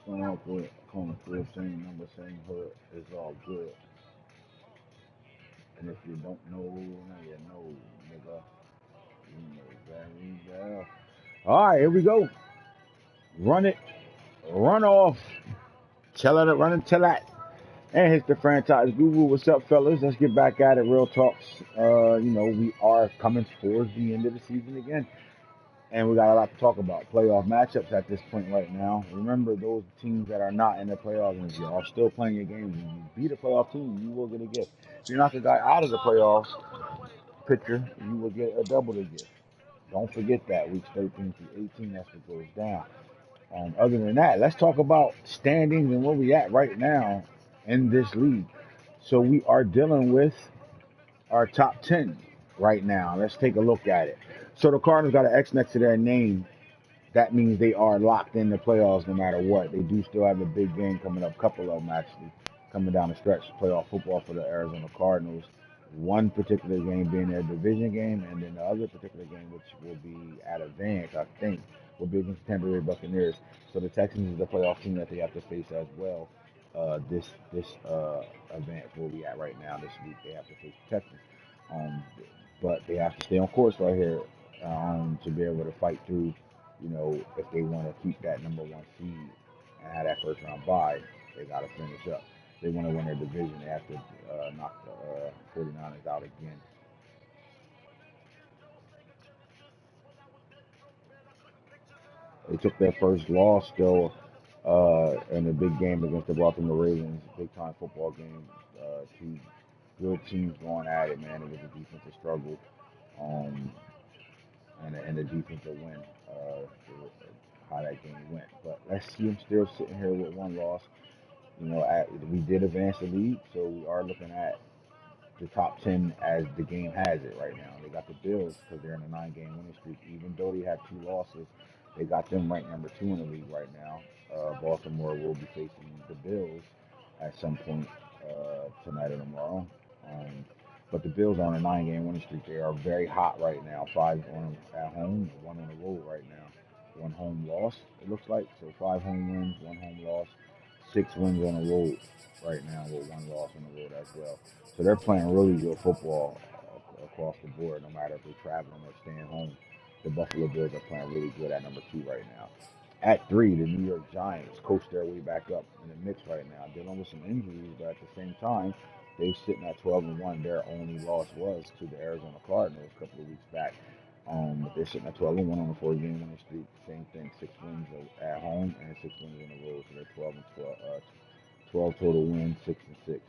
Going up with calling for the same number, same hood is all good. And if you don't know, now you know, nigga. You know very well. All right, here we go. Run it, run off. Tell it, run and tell that. And hits the franchise guru. What's up, fellas? Let's get back at it. Real talks. We are coming towards the end of the season again. And we got a lot to talk about. Playoff matchups at this point right now. Remember, those teams that are not in the playoffs, and if you are still playing your games and you beat a playoff team, you will get a gift. If you knock a guy out of the playoffs picture, you will get a double the gift. Don't forget that, weeks 13 through 18, that's what goes down. Other than that, let's talk about standings and where we at right now in this league. So we are dealing with our top 10 right now. Let's take a look at it. So the Cardinals got an X next to their name. That means they are locked in the playoffs no matter what. They do still have a big game coming up, couple of them actually, coming down the stretch, playoff football for the Arizona Cardinals. One particular game being their division game, and then the other particular game, which will be at Advance, I think, will be against the Tampa Bay Buccaneers. So the Texans is the playoff team that they have to face as well. This event where we at right now this week, they have to face the Texans. Um, but they have to stay on course right here to be able to fight through, if they want to keep that number one seed and have that first round bye, they got to finish up. They want to win their division. They have to knock the 49ers out again. They took their first loss still in a big game against the Baltimore Ravens, big time football game. Two good teams going at it, man. It was a defensive struggle um, and a defensive win. How that game went, but let's see them still sitting here with one loss. We did advance the league, so we are looking at the top 10 as the game has it right now. They got the Bills because they're in a 9-game winning streak. Even though they have two losses, they got them ranked number 2 in the league right now. Baltimore will be facing the Bills at some point tonight or tomorrow. Um, but the Bills are on a 9-game winning streak. They are very hot right now. 5 on at home, 1 on the road right now. 1 home loss, it looks like. So 5 home wins, 1 home loss, 6 wins on the road right now with 1 loss on the road as well. So they're playing really good football across the board, no matter if they're traveling or staying home. The Buffalo Bills are playing really good at number 2 right now. At 3, the New York Giants coast their way back up in the mix right now, dealing with some injuries, but at the same time, they're sitting at 12-1. Their only loss was to the Arizona Cardinals a couple of weeks back. But they're sitting at 12-1 on a 4-game winning streak. Same thing, 6 wins at home and 6 wins on the road. So they're 12-12, 12 total wins, 6-6.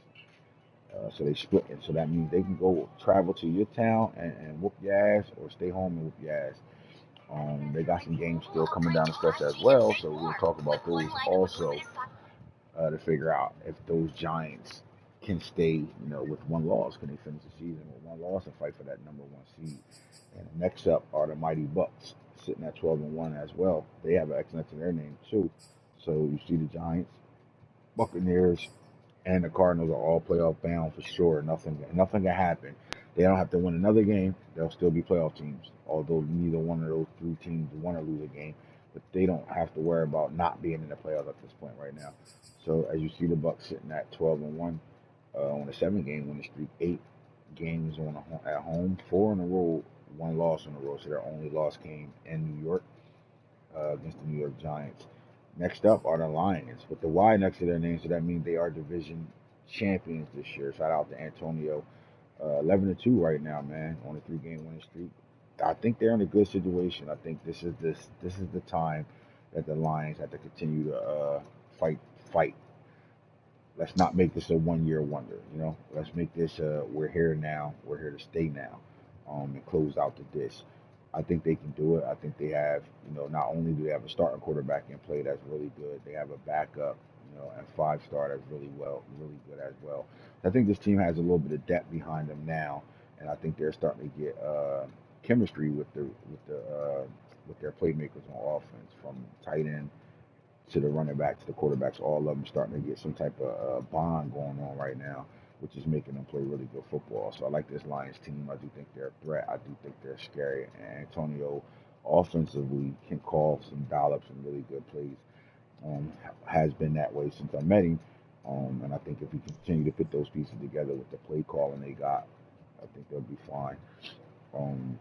So they split it. So that means they can go travel to your town and whoop your ass, or stay home and whoop your ass. They got some games still coming down the stretch as well, so we'll talk about those also to figure out if those Giants can stay, with 1 loss. Can they finish the season with 1 loss and fight for that number 1 seed? And next up are the Mighty Bucks, sitting at 12-1 as well. They have an X next to their name too. So you see the Giants, Buccaneers, and the Cardinals are all playoff bound for sure. Nothing can happen. They don't have to win another game. They'll still be playoff teams. Although neither one of those 3 teams want to lose a game, but they don't have to worry about not being in the playoffs at this point right now. So as you see, the Bucks sitting at 12-1 on a 7-game winning streak, 8 games at home, 4 on the road, 1 loss on the road. So their only loss came in New York against the New York Giants. Next up are the Lions with the Y next to their name, so that means they are division champions this year. Shout out to Antonio, 11-2 right now, man, on a 3-game winning streak. I think they're in a good situation. I think this is the time that the Lions have to continue to fight. Let's not make this a 1-year wonder. Let's make this we're here now. We're here to stay now, and close out the dish. I think they can do it. I think they have, not only do they have a starting quarterback in play that's really good, they have a backup, and 5-star that's really good as well. I think this team has a little bit of depth behind them now, and I think they're starting to get chemistry with their playmakers on offense, from tight end to the running back to the quarterbacks. All of them starting to get some type of bond going on right now, which is making them play really good football. So I like this Lions team. I do think they're a threat. I do think they're scary. And Antonio offensively can call some dollops and really good plays. Um, has been that way since I met him. And I think if we continue to put those pieces together with the play calling they got, I think they'll be fine. Um,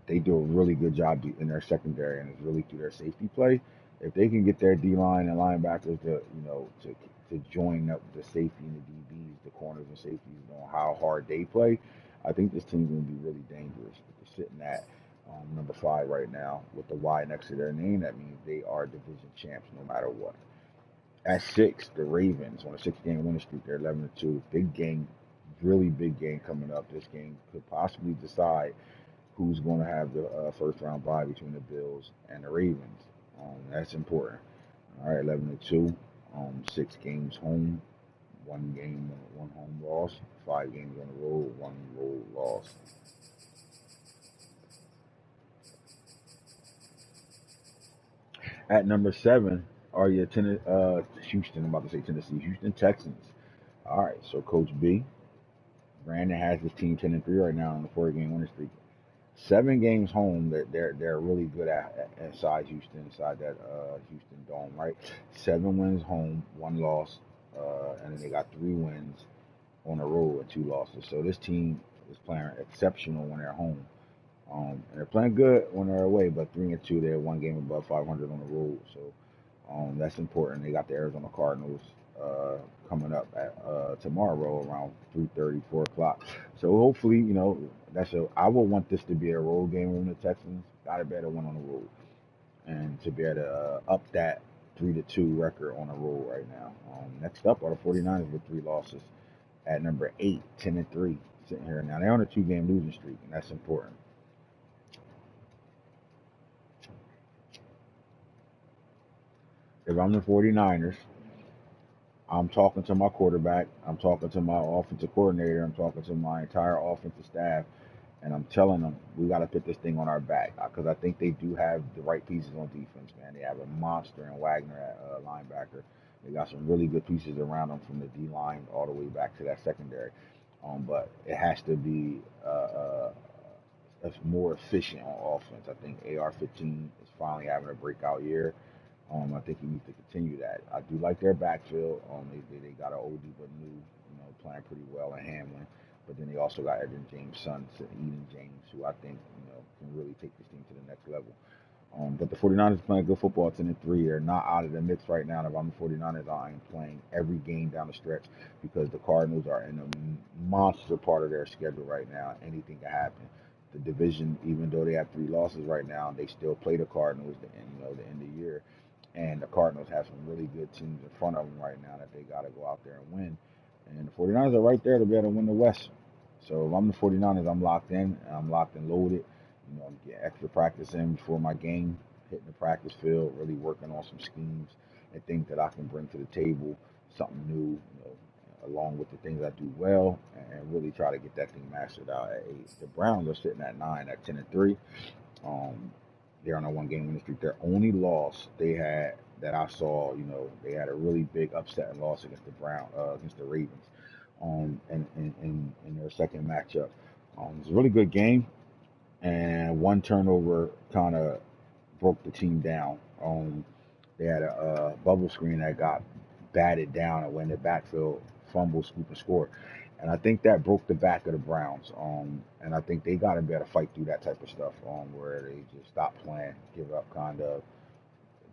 they do a really good job in their secondary, and it's really through their safety play. If they can get their D line and linebackers to, to join up the safety and the DBs, the corners and safeties, on how hard they play, I think this team's going to be really dangerous. They're sitting at number 5 right now with the Y next to their name. That means they are division champs no matter what. At 6, the Ravens on a 6-game winning streak. They're 11-2. Big game, really big game coming up. This game could possibly decide who's going to have the first round bye between the Bills and the Ravens. That's important. All right, 11-2. 6 games home, one home loss. 5 games on the road, one road loss. At number 7 are your Houston. I'm about to say Tennessee. Houston Texans. All right, so Coach B, Brandon has his team 10-3 right now on the 4-game winning streak. 7 games home that they're really good at inside Houston, inside that Houston dome, right? 7 wins home, 1 loss, and then they got 3 wins on the road and 2 losses. So this team is playing exceptional when they're home. And they're playing good when they're away, but 3-2, they're 1 game above 500 on the road. So that's important. They got the Arizona Cardinals coming up at tomorrow around 3:30, 4 o'clock. So hopefully, I would want this to be a road game from the Texans. Got a better one on the road, and to be able to up that 3-2 record on the road right now. Next up are the 49ers with 3 losses at number 8, 10-3, sitting here now. They're on a 2-game losing streak, and that's important. If I'm the 49ers, I'm talking to my quarterback. I'm talking to my offensive coordinator. I'm talking to my entire offensive staff, and I'm telling them we got to put this thing on our back because I think they do have the right pieces on defense, man. They have a monster in Wagner at linebacker. They got some really good pieces around them from the D line all the way back to that secondary. But it has to be more efficient on offense. I think AR-15 is finally having a breakout year. I think he needs to continue that. I do like their backfield. They got an oldie but new, playing pretty well in Hamlin. But then they also got Edgerrin James' son, Eden James, who I think, can really take this team to the next level. But the 49ers playing good football 10-3. They're not out of the mix right now. If I'm the 49ers, I am playing every game down the stretch because the Cardinals are in a monster part of their schedule right now. Anything can happen. The division, even though they have 3 losses right now, they still play the Cardinals the end of the year. And the Cardinals have some really good teams in front of them right now that they got to go out there and win. And the 49ers are right there to be able to win the West. So if I'm the 49ers, I'm locked in. I'm locked and loaded. I'm getting extra practice in before my game, hitting the practice field, really working on some schemes and things that I can bring to the table, something new, along with the things I do well, and really try to get that thing mastered out at 8. The Browns are sitting at 9 at 10-3. Um, they're on a 1-game winning streak. Their only loss they had that I saw, they had a really big upsetting loss against against the Ravens, in their second matchup. It's a really good game, and one turnover kind of broke the team down. They had a bubble screen that got batted down and went in the backfield, fumble, scoop, and score. And I think that broke the back of the Browns. And I think they got to be able to fight through that type of stuff, where they just stop playing, give up, kind of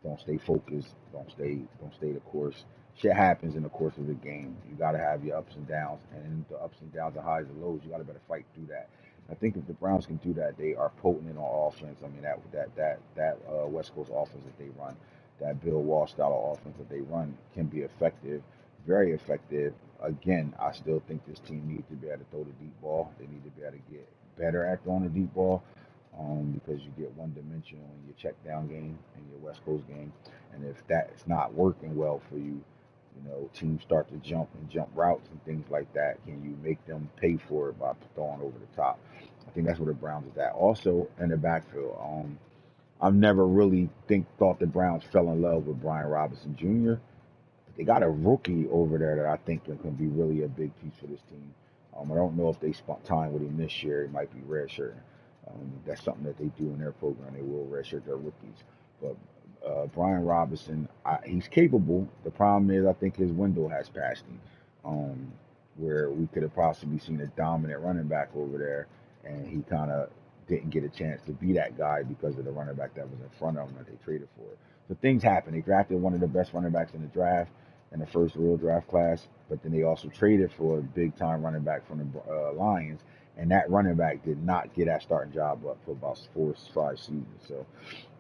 don't stay focused, don't stay the course. Shit happens in the course of the game. You got to have your ups and downs, and in the ups and downs, the highs and lows, you got to better fight through that. I think if the Browns can do that, they are potent on offense. I mean, that West Coast offense that they run, that Bill Walsh style of offense that they run, can be effective, very effective. Again, I still think this team needs to be able to throw the deep ball. They need to be able to get better at throwing the deep ball, because you get one dimensional in your check down game and your West Coast game. And if that's not working well for you, teams start to jump routes and things like that. Can you make them pay for it by throwing over the top? I think that's where the Browns is at. Also in the backfield, I've never really thought the Browns fell in love with Brian Robinson Jr. But they got a rookie over there that I think can be really a big piece for this team. I don't know if they spent time with him this year. It might be redshirt. That's something that they do in their program. They will redshirt their rookies. But Brian Robinson, he's capable. The problem is, I think his window has passed him, um, where we could have possibly seen a dominant running back over there, and he kind of didn't get a chance to be that guy because of the running back that was in front of him that they traded for. So things happen. They drafted one of the best running backs in the draft, in the first real draft class, but then they also traded for a big time running back from the Lions, and that running back did not get that starting job up for about 4 or 5 seasons. So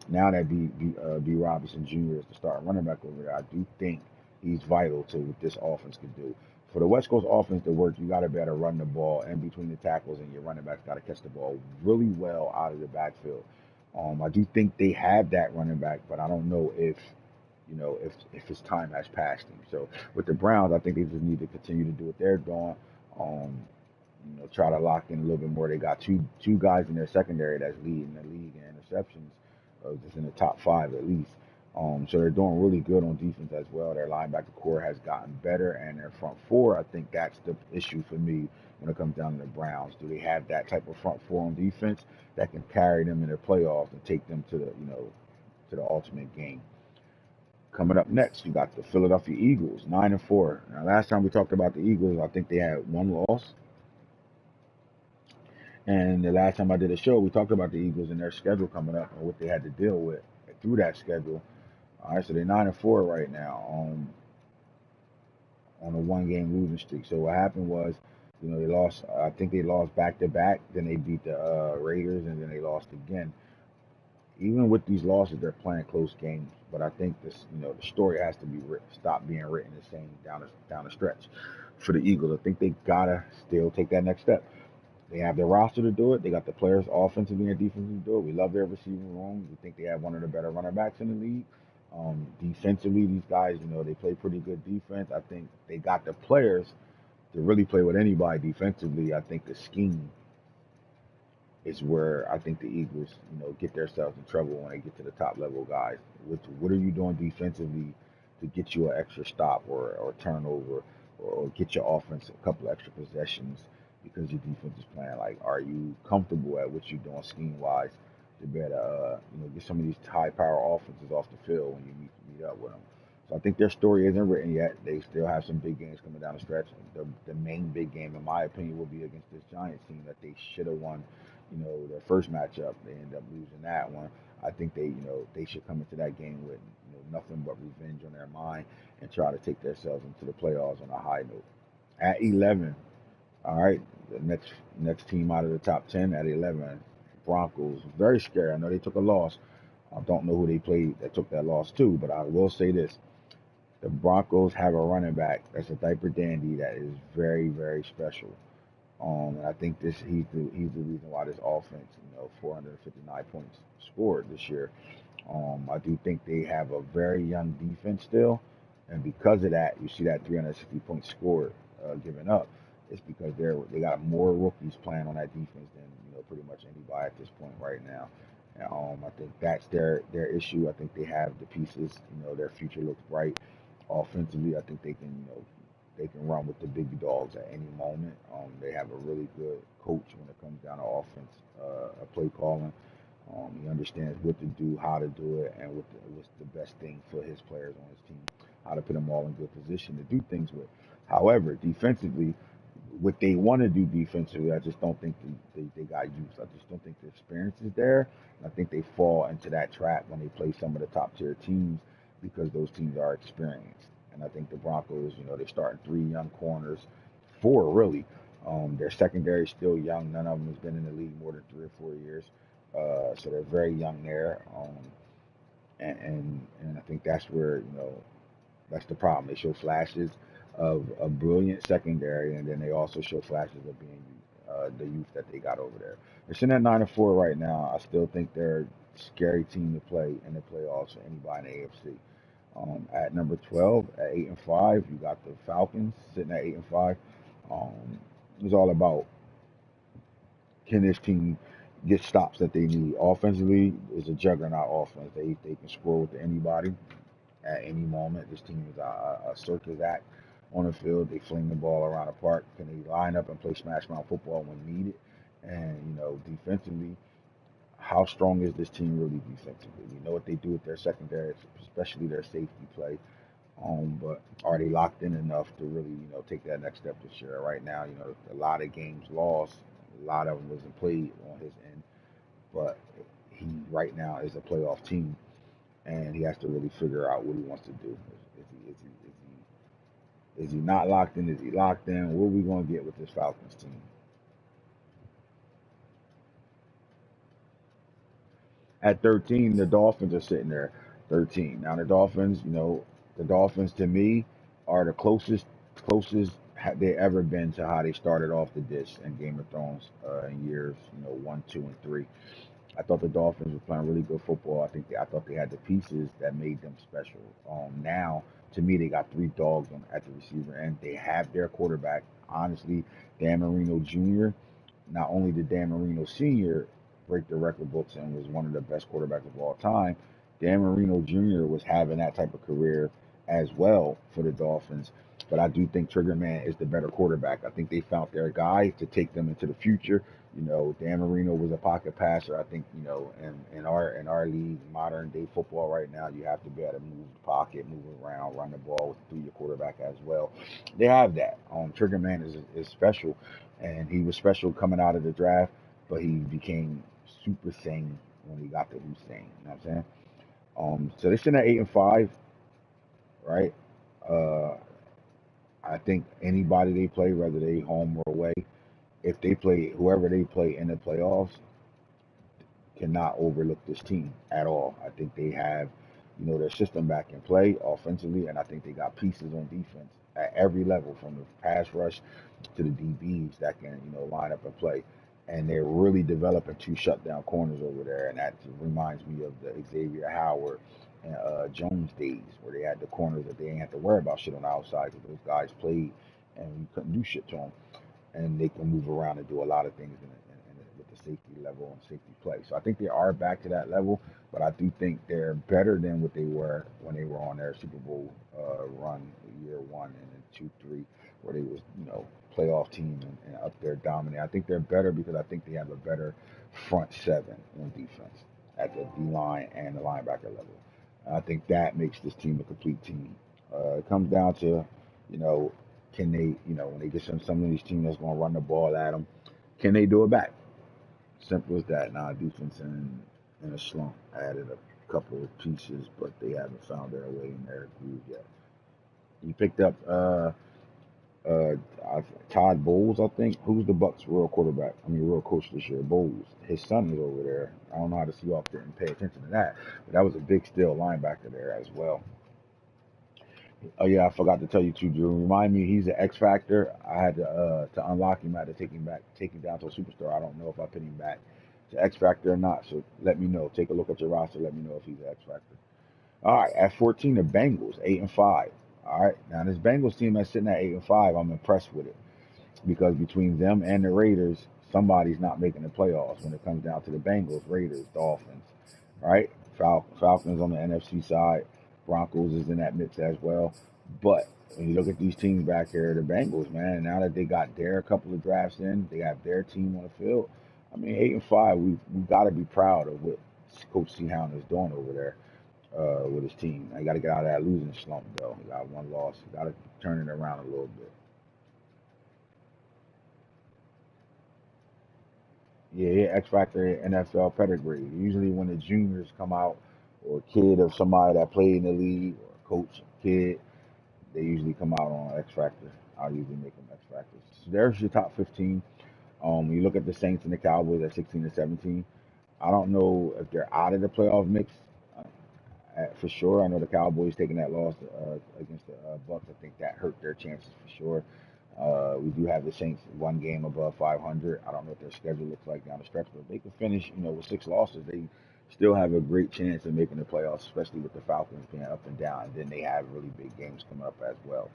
now that B Robinson Jr. is the starting running back over there, I do think he's vital to what this offense can do. For the West Coast offense to work, you got to be able to run the ball in between the tackles, and your running backs got to catch the ball really well out of the backfield. I do think they have that running back, but I don't know if if his time has passed him. So with the Browns, I think they just need to continue to do what they're doing. Um, try to lock in a little bit more. They got two guys in their secondary that's leading the league in interceptions, just in the top five at least. So they're doing really good on defense as well. Their linebacker core has gotten better, and their front four, I think that's the issue for me when it comes down to the Browns. Do they have that type of front four on defense that can carry them in the playoffs and take them to the ultimate game? Coming up next, you got the Philadelphia Eagles, 9-4. Now, last time we talked about the Eagles, I think they had one loss. And the last time I did a show, we talked about the Eagles and their schedule coming up and what they had to deal with through that schedule. All right, so they're 9-4 right now on a one-game losing streak. So what happened was, they lost. I think they lost back to back. Then they beat the Raiders, and then they lost again. Even with these losses, they're playing close games. But I think the story has to be stop being written the same down the stretch for the Eagles. I think they gotta still take that next step. They have the roster to do it. They got the players offensively and defensively to do it. We love their receiving room. We think they have one of the better running backs in the league. Defensively, these guys, they play pretty good defense. I think they got the players to really play with anybody defensively. I think the scheme is where I think the Eagles, get themselves in trouble when they get to the top level guys. What are you doing defensively to get you an extra stop or turnover or get your offense a couple extra possessions because your defense is playing? Like, are you comfortable at what you're doing scheme wise to better, get some of these high power offenses off the field when you meet up with them? So I think their story isn't written yet. They still have some big games coming down the stretch. The main big game, in my opinion, will be against this Giants team that they should have won their first matchup. They end up losing that one. I think they should come into that game with nothing but revenge on their mind and try to take themselves into the playoffs on a high note. At 11, all right, the next team out of the top 10 at 11, Broncos. Very scary. I know they took a loss. I don't know who they played that took that loss too, but I will say this: the Broncos have a running back that's a diaper dandy that is very, very special. And I think he's the reason why this offense, 459 points scored this year. I do think they have a very young defense still, and because of that, you see that 360 points scored given up. It's because they got more rookies playing on that defense than pretty much anybody at this point right now. And, I think that's their issue. I think they have the pieces. Their future looks bright. Offensively, I think they can run with the big dogs at any moment. They have a really good coach when it comes down to offense, play calling. He understands what to do, how to do it, and what's the best thing for his players on his team, how to put them all in good position to do things with. However, defensively, what they want to do defensively, I just don't think they got used. I just don't think the experience is there. I think they fall into that trap when they play some of the top tier teams because those teams are experienced. And I think the Broncos, they're starting three young corners, four really. Their secondary is still young. None of them has been in the league more than 3 or 4 years. So they're very young there. And I think that's where, that's the problem. They show flashes of a brilliant secondary, and then they also show flashes of being the youth that they got over there. They're sitting at 9-4 right now. I still think they're a scary team to play in the playoffs for anybody in the AFC. At number 12, at 8-5, you got the Falcons sitting at 8-5. Um, it's all about, can this team get stops that they need? Offensively, it's a juggernaut offense. They can score with anybody at any moment. This team is a circus act on the field. They fling the ball around the park. Can they line up and play smash mouth football when needed? And defensively, how strong is this team really defensively? We know what they do with their secondary, especially their safety play. But are they locked in enough to really, take that next step this year? Right now, a lot of games lost, a lot of them wasn't played on his end, but he right now is a playoff team, and he has to really figure out what he wants to do. Is he not locked in? Is he locked in? What are we going to get with this Falcons team? At 13, the Dolphins are sitting there, 13. Now the Dolphins, the Dolphins to me are the closest they ever been to how they started off the dish in Game of Thrones in years, one, two, and three. I thought the Dolphins were playing really good football. I thought they had the pieces that made them special. Now, to me, they got three dogs at the receiver, and they have their quarterback. Honestly, Dan Marino Jr. Not only did Dan Marino Sr. break the record books and was one of the best quarterbacks of all time, Dan Marino Jr. was having that type of career as well for the Dolphins. But I do think Trigger Man is the better quarterback. I think they found their guy to take them into the future. Dan Marino was a pocket passer. I think, in our league, modern day football right now, you have to be able to move the pocket, move around, run the ball through your quarterback as well. They have that. Trigger Man is special, and he was special coming out of the draft, but he became super sane when he got to Hussein. You know what I'm saying? So they're sitting at 8-5, right? Uh, I think anybody they play, whether they home or away, if they play whoever they play in the playoffs, cannot overlook this team at all. I think they have, their system back in play offensively, and I think they got pieces on defense at every level, from the pass rush to the DBs that can, line up and play. And they're really developing two shutdown corners over there, and that reminds me of the Xavier Howard and Jones days, where they had the corners that they didn't have to worry about shit on the outside because those guys played and you couldn't do shit to them, and they can move around and do a lot of things with the safety level and safety play. So I think they are back to that level, but I do think they're better than what they were when they were on their Super Bowl run, year one and then two, three, where they was playoff team and up there dominant. I think they're better because I think they have a better front seven on defense at the D line and the linebacker level. I think that makes this team a complete team. It comes down to, you know, can they, when they get some of these teams that's going to run the ball at them, can they do it back? Simple as that. Now, defense in a slump. Added a couple of pieces, but they haven't found their way in their groove yet. You picked up uh, Todd Bowles, I think. Who's the Bucks' real quarterback? I mean, real coach this year. Bowles. His son is over there. I don't know how the Seahawks didn't pay attention to that, but that was a big still linebacker there as well. Oh yeah, I forgot to tell you too, Drew. Remind me, he's an X Factor. I had to unlock him. I had to take him down to a superstar. I don't know if I put him back to X Factor or not. So let me know. Take a look at your roster. Let me know if he's an X Factor. All right, at 14, the Bengals, 8-5. All right, now this Bengals team that's sitting at 8-5, I'm impressed with it, because between them and the Raiders, somebody's not making the playoffs when it comes down to the Bengals, Raiders, Dolphins, right? Falcons on the NFC side, Broncos is in that mix as well. But when you look at these teams back here, the Bengals, man, now that they got their couple of drafts in, they have their team on the field. I mean, 8-5, we got to be proud of what Coach Seahound is doing over there with his team. Now, you got to get out of that losing slump, though. He got one loss. You got to turn it around a little bit. Yeah, yeah, X Factor NFL pedigree. Usually when the juniors come out, or a kid of somebody that played in the league, or a coach kid, they usually come out on X Factor. I'll usually make them X Factors. So there's your top 15. When you look at the Saints and the Cowboys at 16 and 17, I don't know if they're out of the playoff mix for sure. I know the Cowboys taking that loss against the Bucks. I think that hurt their chances for sure. We do have the Saints one game above 500. I don't know what their schedule looks like down the stretch, but if they can finish, with 6 losses, they still have a great chance of making the playoffs, especially with the Falcons being up and down. And then they have really big games coming up as well.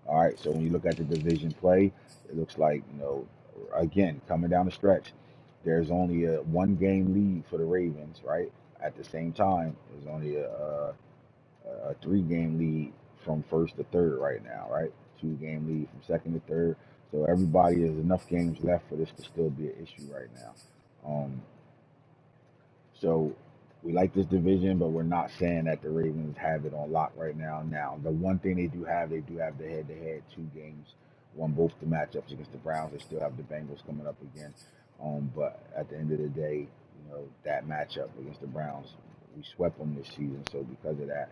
All right, so when you look at the division play, it looks like, again, coming down the stretch, there's only a 1 game lead for the Ravens, right? At the same time, there's only a 3 game lead from first to third right now, right? 2 game lead from second to third. So everybody has enough games left for this to still be an issue right now. Um, So we like this division, but we're not saying that the Ravens have it on lock right now. Now, the one thing they do have the head-to-head 2 games, won both the matchups against the Browns. They still have the Bengals coming up again. But at the end of the day, that matchup against the Browns, we swept them this season. So because of that,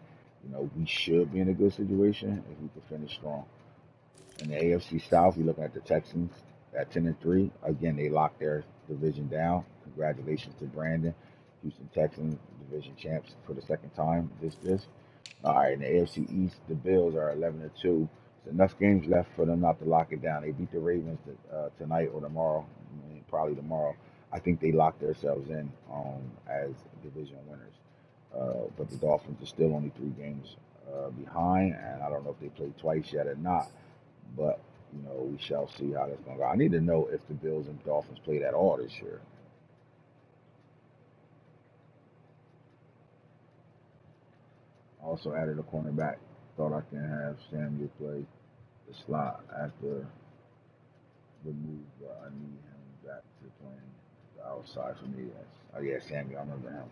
we should be in a good situation if we could finish strong. In the AFC South, you're looking at the Texans at 10-3. Again, they locked their division down. Congratulations to Brandon. Houston Texans, division champs for the second time. This. All right, in the AFC East, the Bills are 11-2. There's enough games left for them not to lock it down. They beat the Ravens tonight or tomorrow, probably tomorrow. I think they locked themselves in as division winners. But the Dolphins are still only 3 games behind, and I don't know if they played twice yet or not. But we shall see how that's going to go. I need to know if the Bills and Dolphins played at all this year. Also added a cornerback. Thought I can have Samuel play the slot after the move, but I need him back to playing the outside for me. Oh yeah, Samuel. I remember him.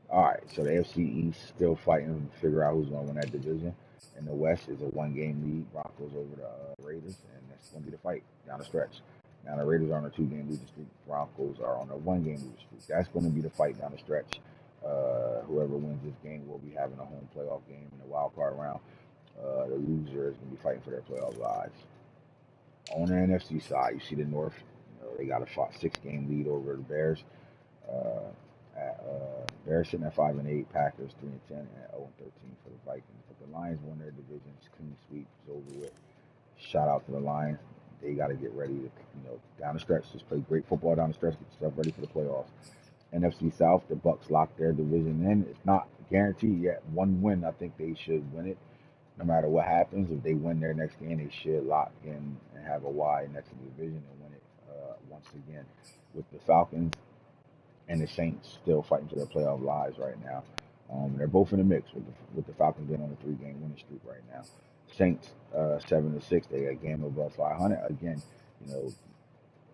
All right, so the AFC East still fighting to figure out who's going to win that division. In the West is a 1 game lead, Broncos over the Raiders, and that's going to be the fight down the stretch. Now the Raiders are on a 2 game losing streak, Broncos are on a 1 game losing streak. That's going to be the fight down the stretch. Whoever wins this game will be having a home playoff game in the wild card round. The loser is going to be fighting for their playoff lives. On the NFC side, you see the North. They got a 6 game lead over the Bears. Uh, Bears sitting at 5-8, Packers 3-10, and 0-13 for the Vikings. But the Lions won their division. It's clean sweep. It's over with. Shout out to the Lions. They got to get ready to, down the stretch. Just play great football down the stretch. Get yourself ready for the playoffs. NFC South, the Bucks locked their division in. It's not guaranteed yet. 1 win, I think they should win it. No matter what happens, if they win their next game, they should lock in and have a Y next to the division and win it once again. With the Falcons and the Saints still fighting for their playoff lives right now. They're both in the mix with the Falcons being on a 3 game winning streak right now. Saints 7-6, they a game above 500. Again, you know,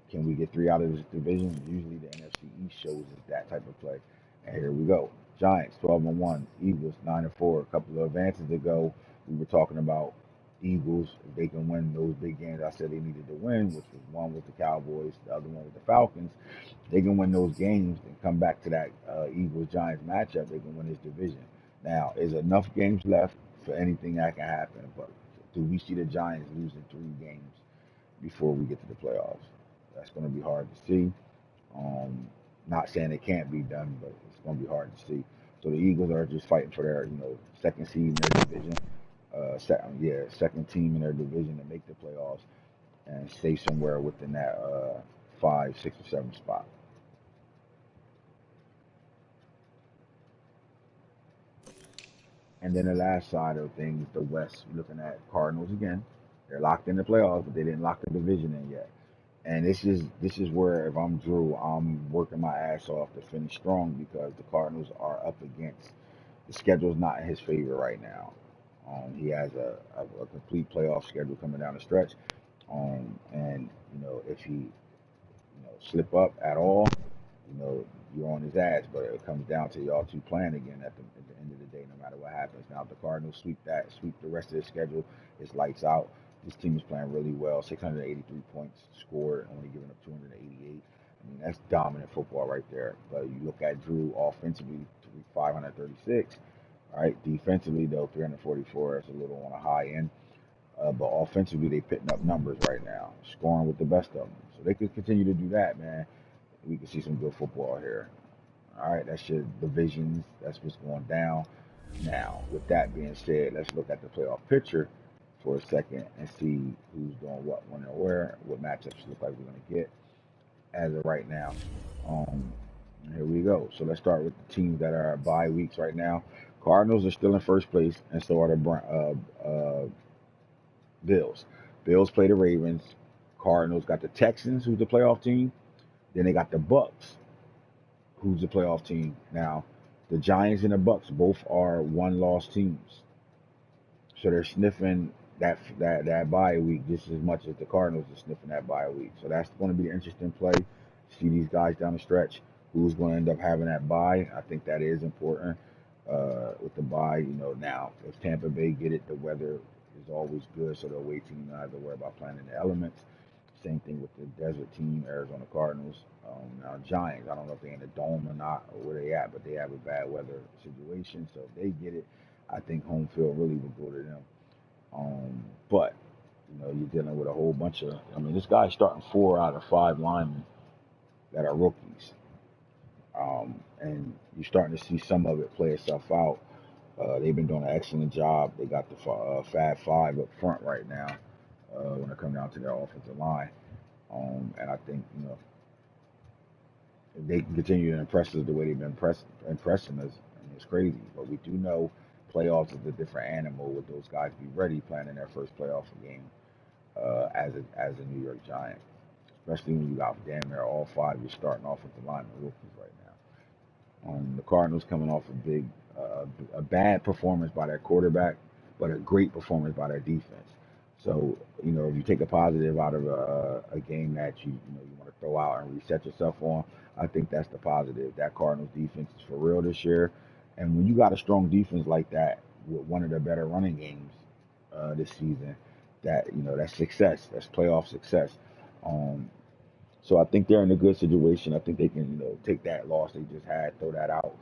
can we get 3 out of this division? Usually the NFC East shows us that type of play. And here we go. Giants 12-1, Eagles 9-4. A couple of advances ago, we were talking about Eagles. If they can win those big games, I said they needed to win, which was one with the Cowboys, the other one with the Falcons. They can win those games and come back to that Eagles Giants matchup. They can win this division. Now, is enough games left for anything that can happen? But do we see the Giants losing 3 games before we get to the playoffs? That's going to be hard to see. Not saying it can't be done, but it's going to be hard to see. So the Eagles are just fighting for their, second seed in their division. Second team in their division to make the playoffs and stay somewhere within that 5, 6, or 7 spot. And then the last side of things, the West, we're looking at Cardinals again. They're locked in the playoffs, but they didn't lock the division in yet. And this is where if I'm Drew, I'm working my ass off to finish strong because the Cardinals are up against the schedule's not in his favor right now. He has a complete playoff schedule coming down the stretch. And if he slip up at all, you're on his ass. But it comes down to y'all two playing again at the end of the day, no matter what happens. Now, if the Cardinals sweep the rest of the schedule, it's lights out. This team is playing really well. 683 points scored, only giving up 288. I mean, that's dominant football right there. But you look at Drew offensively, 536. All right, defensively though, 344 is a little on the high end. But offensively, they putting up numbers right now, scoring with the best of them. So they could continue to do that, man. We can see some good football here. All right, that's your divisions. That's what's going down. Now, with that being said, let's look at the playoff picture for a second and see who's doing what, when, and where, what matchups look like we're going to get as of right now. Um, Here we go. So let's start with the teams that are bye weeks right now. Cardinals are still in first place, and so are the Bills. Bills play the Ravens. Cardinals got the Texans, who's the playoff team. Then they got the Bucks, who's the playoff team. Now, the Giants and the Bucks both are one-loss teams, so they're sniffing that bye week just as much as the Cardinals are sniffing that bye week. So that's going to be an interesting play. See these guys down the stretch. who's going to end up having that bye. I think that is important with the bye. Now if Tampa Bay get it, the weather is always good, so the away team don't have to worry about playing in the elements. Same thing with the desert team, Arizona Cardinals. Now Giants, I don't know if they're in the dome or not, or where they at, but they have a bad weather situation, so if they get it, I think home field really would go to them. But you're dealing with a whole bunch of. I mean, this guy's starting 4 out of 5 linemen that are rookies. And you're starting to see some of it play itself out. They've been doing an excellent job. They got the Fab Five up front right now when it comes down to their offensive line. And I think if they can continue to impress us the way they've been impressing us, I mean, it's crazy. But we do know playoffs is a different animal with those guys be ready planning their first playoff game as a New York Giant, especially when you got damn near all 5 you're starting offensive linemen rookies right now. The Cardinals coming off a bad performance by their quarterback, but a great performance by their defense. So if you take a positive out of a game that you want to throw out and reset yourself on, I think that's the positive. That Cardinals defense is for real this year, and when you got a strong defense like that with one of the better running games this season, that's success. That's playoff success. Um, so I think they're in a good situation. I think they can, take that loss they just had, throw that out,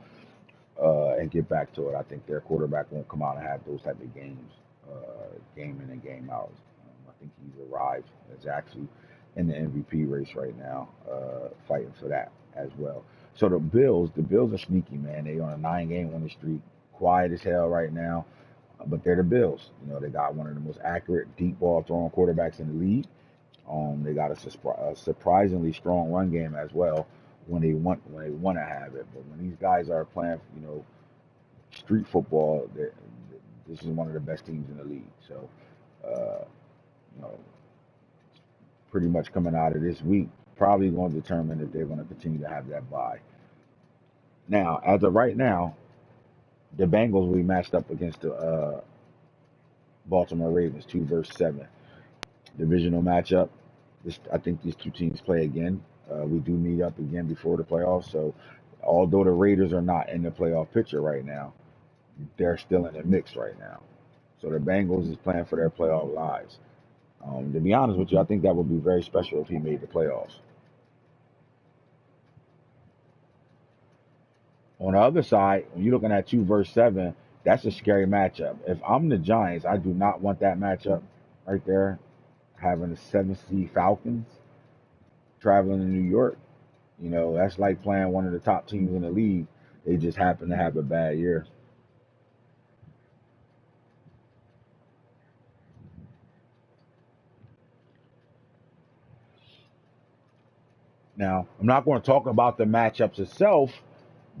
and get back to it. I think their quarterback won't come out and have those type of games, game in and game out. I think he's arrived. Is actually in the MVP race right now, fighting for that as well. So the Bills are sneaky, man. They on a 9-game winning streak, quiet as hell right now, but they're the Bills. They got one of the most accurate deep ball throwing quarterbacks in the league. They got a surprisingly strong run game as well when they want to have it. But when these guys are playing, street football, this is one of the best teams in the league. So, uh, you know, pretty much coming out of this week, probably going to determine if they're going to continue to have that bye. Now, as of right now, the Bengals will be matched up against the Baltimore Ravens, 2 versus 7 divisional matchup. I think these two teams play again. We do meet up again before the playoffs. So, although the Raiders are not in the playoff picture right now, they're still in the mix right now. So the Bengals is playing for their playoff lives. To be honest with you, I think that would be very special if he made the playoffs. On the other side, when you're looking at 2 versus 7, that's a scary matchup. If I'm the Giants, I do not want that matchup right there, having the 7 seed Falcons traveling to New York. That's like playing one of the top teams in the league. They just happen to have a bad year. Now, I'm not going to talk about the matchups itself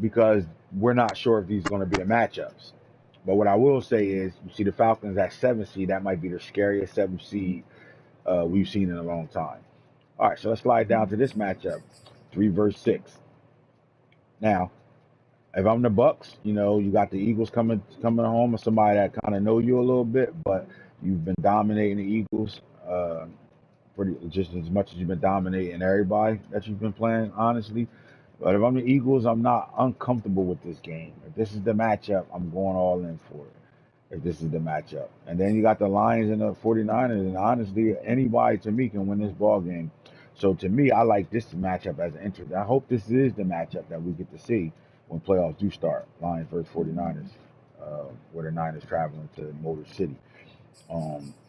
because we're not sure if these are going to be the matchups. But what I will say is, you see the Falcons at 7 seed. That might be the scariest 7 seed we've seen in a long time. All right, so let's slide down to this matchup, 3 versus 6. Now, if I'm the Bucks, you got the Eagles coming home, or somebody that kind of know you a little bit, but you've been dominating the Eagles pretty just as much as you've been dominating everybody that you've been playing, honestly. But if I'm the Eagles, I'm not uncomfortable with this game. If this is the matchup, I'm going all in for it. If this is the matchup. And then you got the Lions and the 49ers, and honestly, anybody to me can win this ball game. So to me, I like this matchup as an interest. I hope this is the matchup that we get to see when playoffs do start. Lions versus 49ers, where the Niners traveling to Motor City.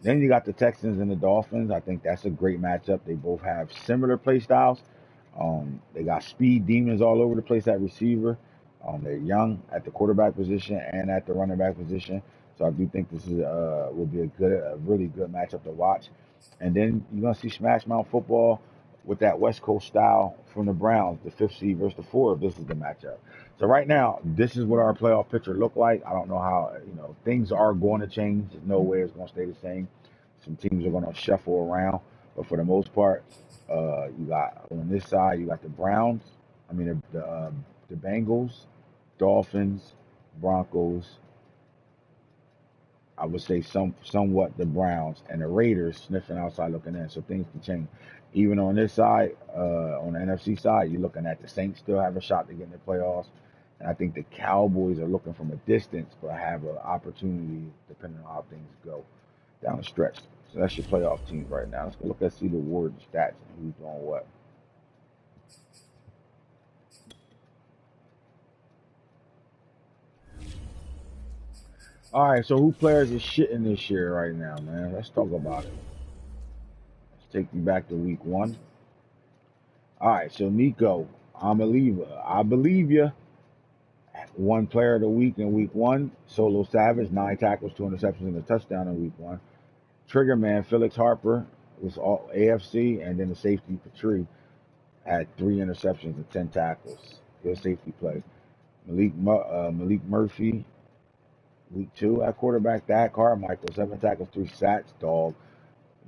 Then you got the Texans and the Dolphins. I think that's a great matchup. They both have similar play styles. They got speed demons all over the place at receiver. They're young at the quarterback position and at the running back position. So I do think this is will be a really good matchup to watch. And then you're gonna see smash mouth football with that West Coast style from the Browns, the 5th seed versus the 4. If this is the matchup. So right now, this is what our playoff picture look like. I don't know how things are going to change. There's no way it's going to stay the same. Some teams are going to shuffle around, but for the most part, you got on this side, you got the Browns. I mean the Bengals, Dolphins, Broncos, I would say somewhat the Browns and the Raiders sniffing outside looking in. So things can change. Even on this side, on the NFC side, you're looking at the Saints still have a shot to get in the playoffs. And I think the Cowboys are looking from a distance, but have an opportunity depending on how things go down the stretch. So that's your playoff teams right now. Let's go look at see the Warriors stats and who's doing what. All right, so who players is shitting this year right now, man? Let's talk about it. Let's take you back to week one. All right, so Nico, I'm a believer. I believe you. One player of the week in week one, Solo Savage, 9 tackles, 2 interceptions, and a touchdown in week one. Trigger man, Felix Harper was all AFC, and then the safety Petrie had 3 interceptions and 10 tackles. Good safety play. Malik Murphy, week two at quarterback. That Carmichael, 7 tackles, 3 sacks. Dog.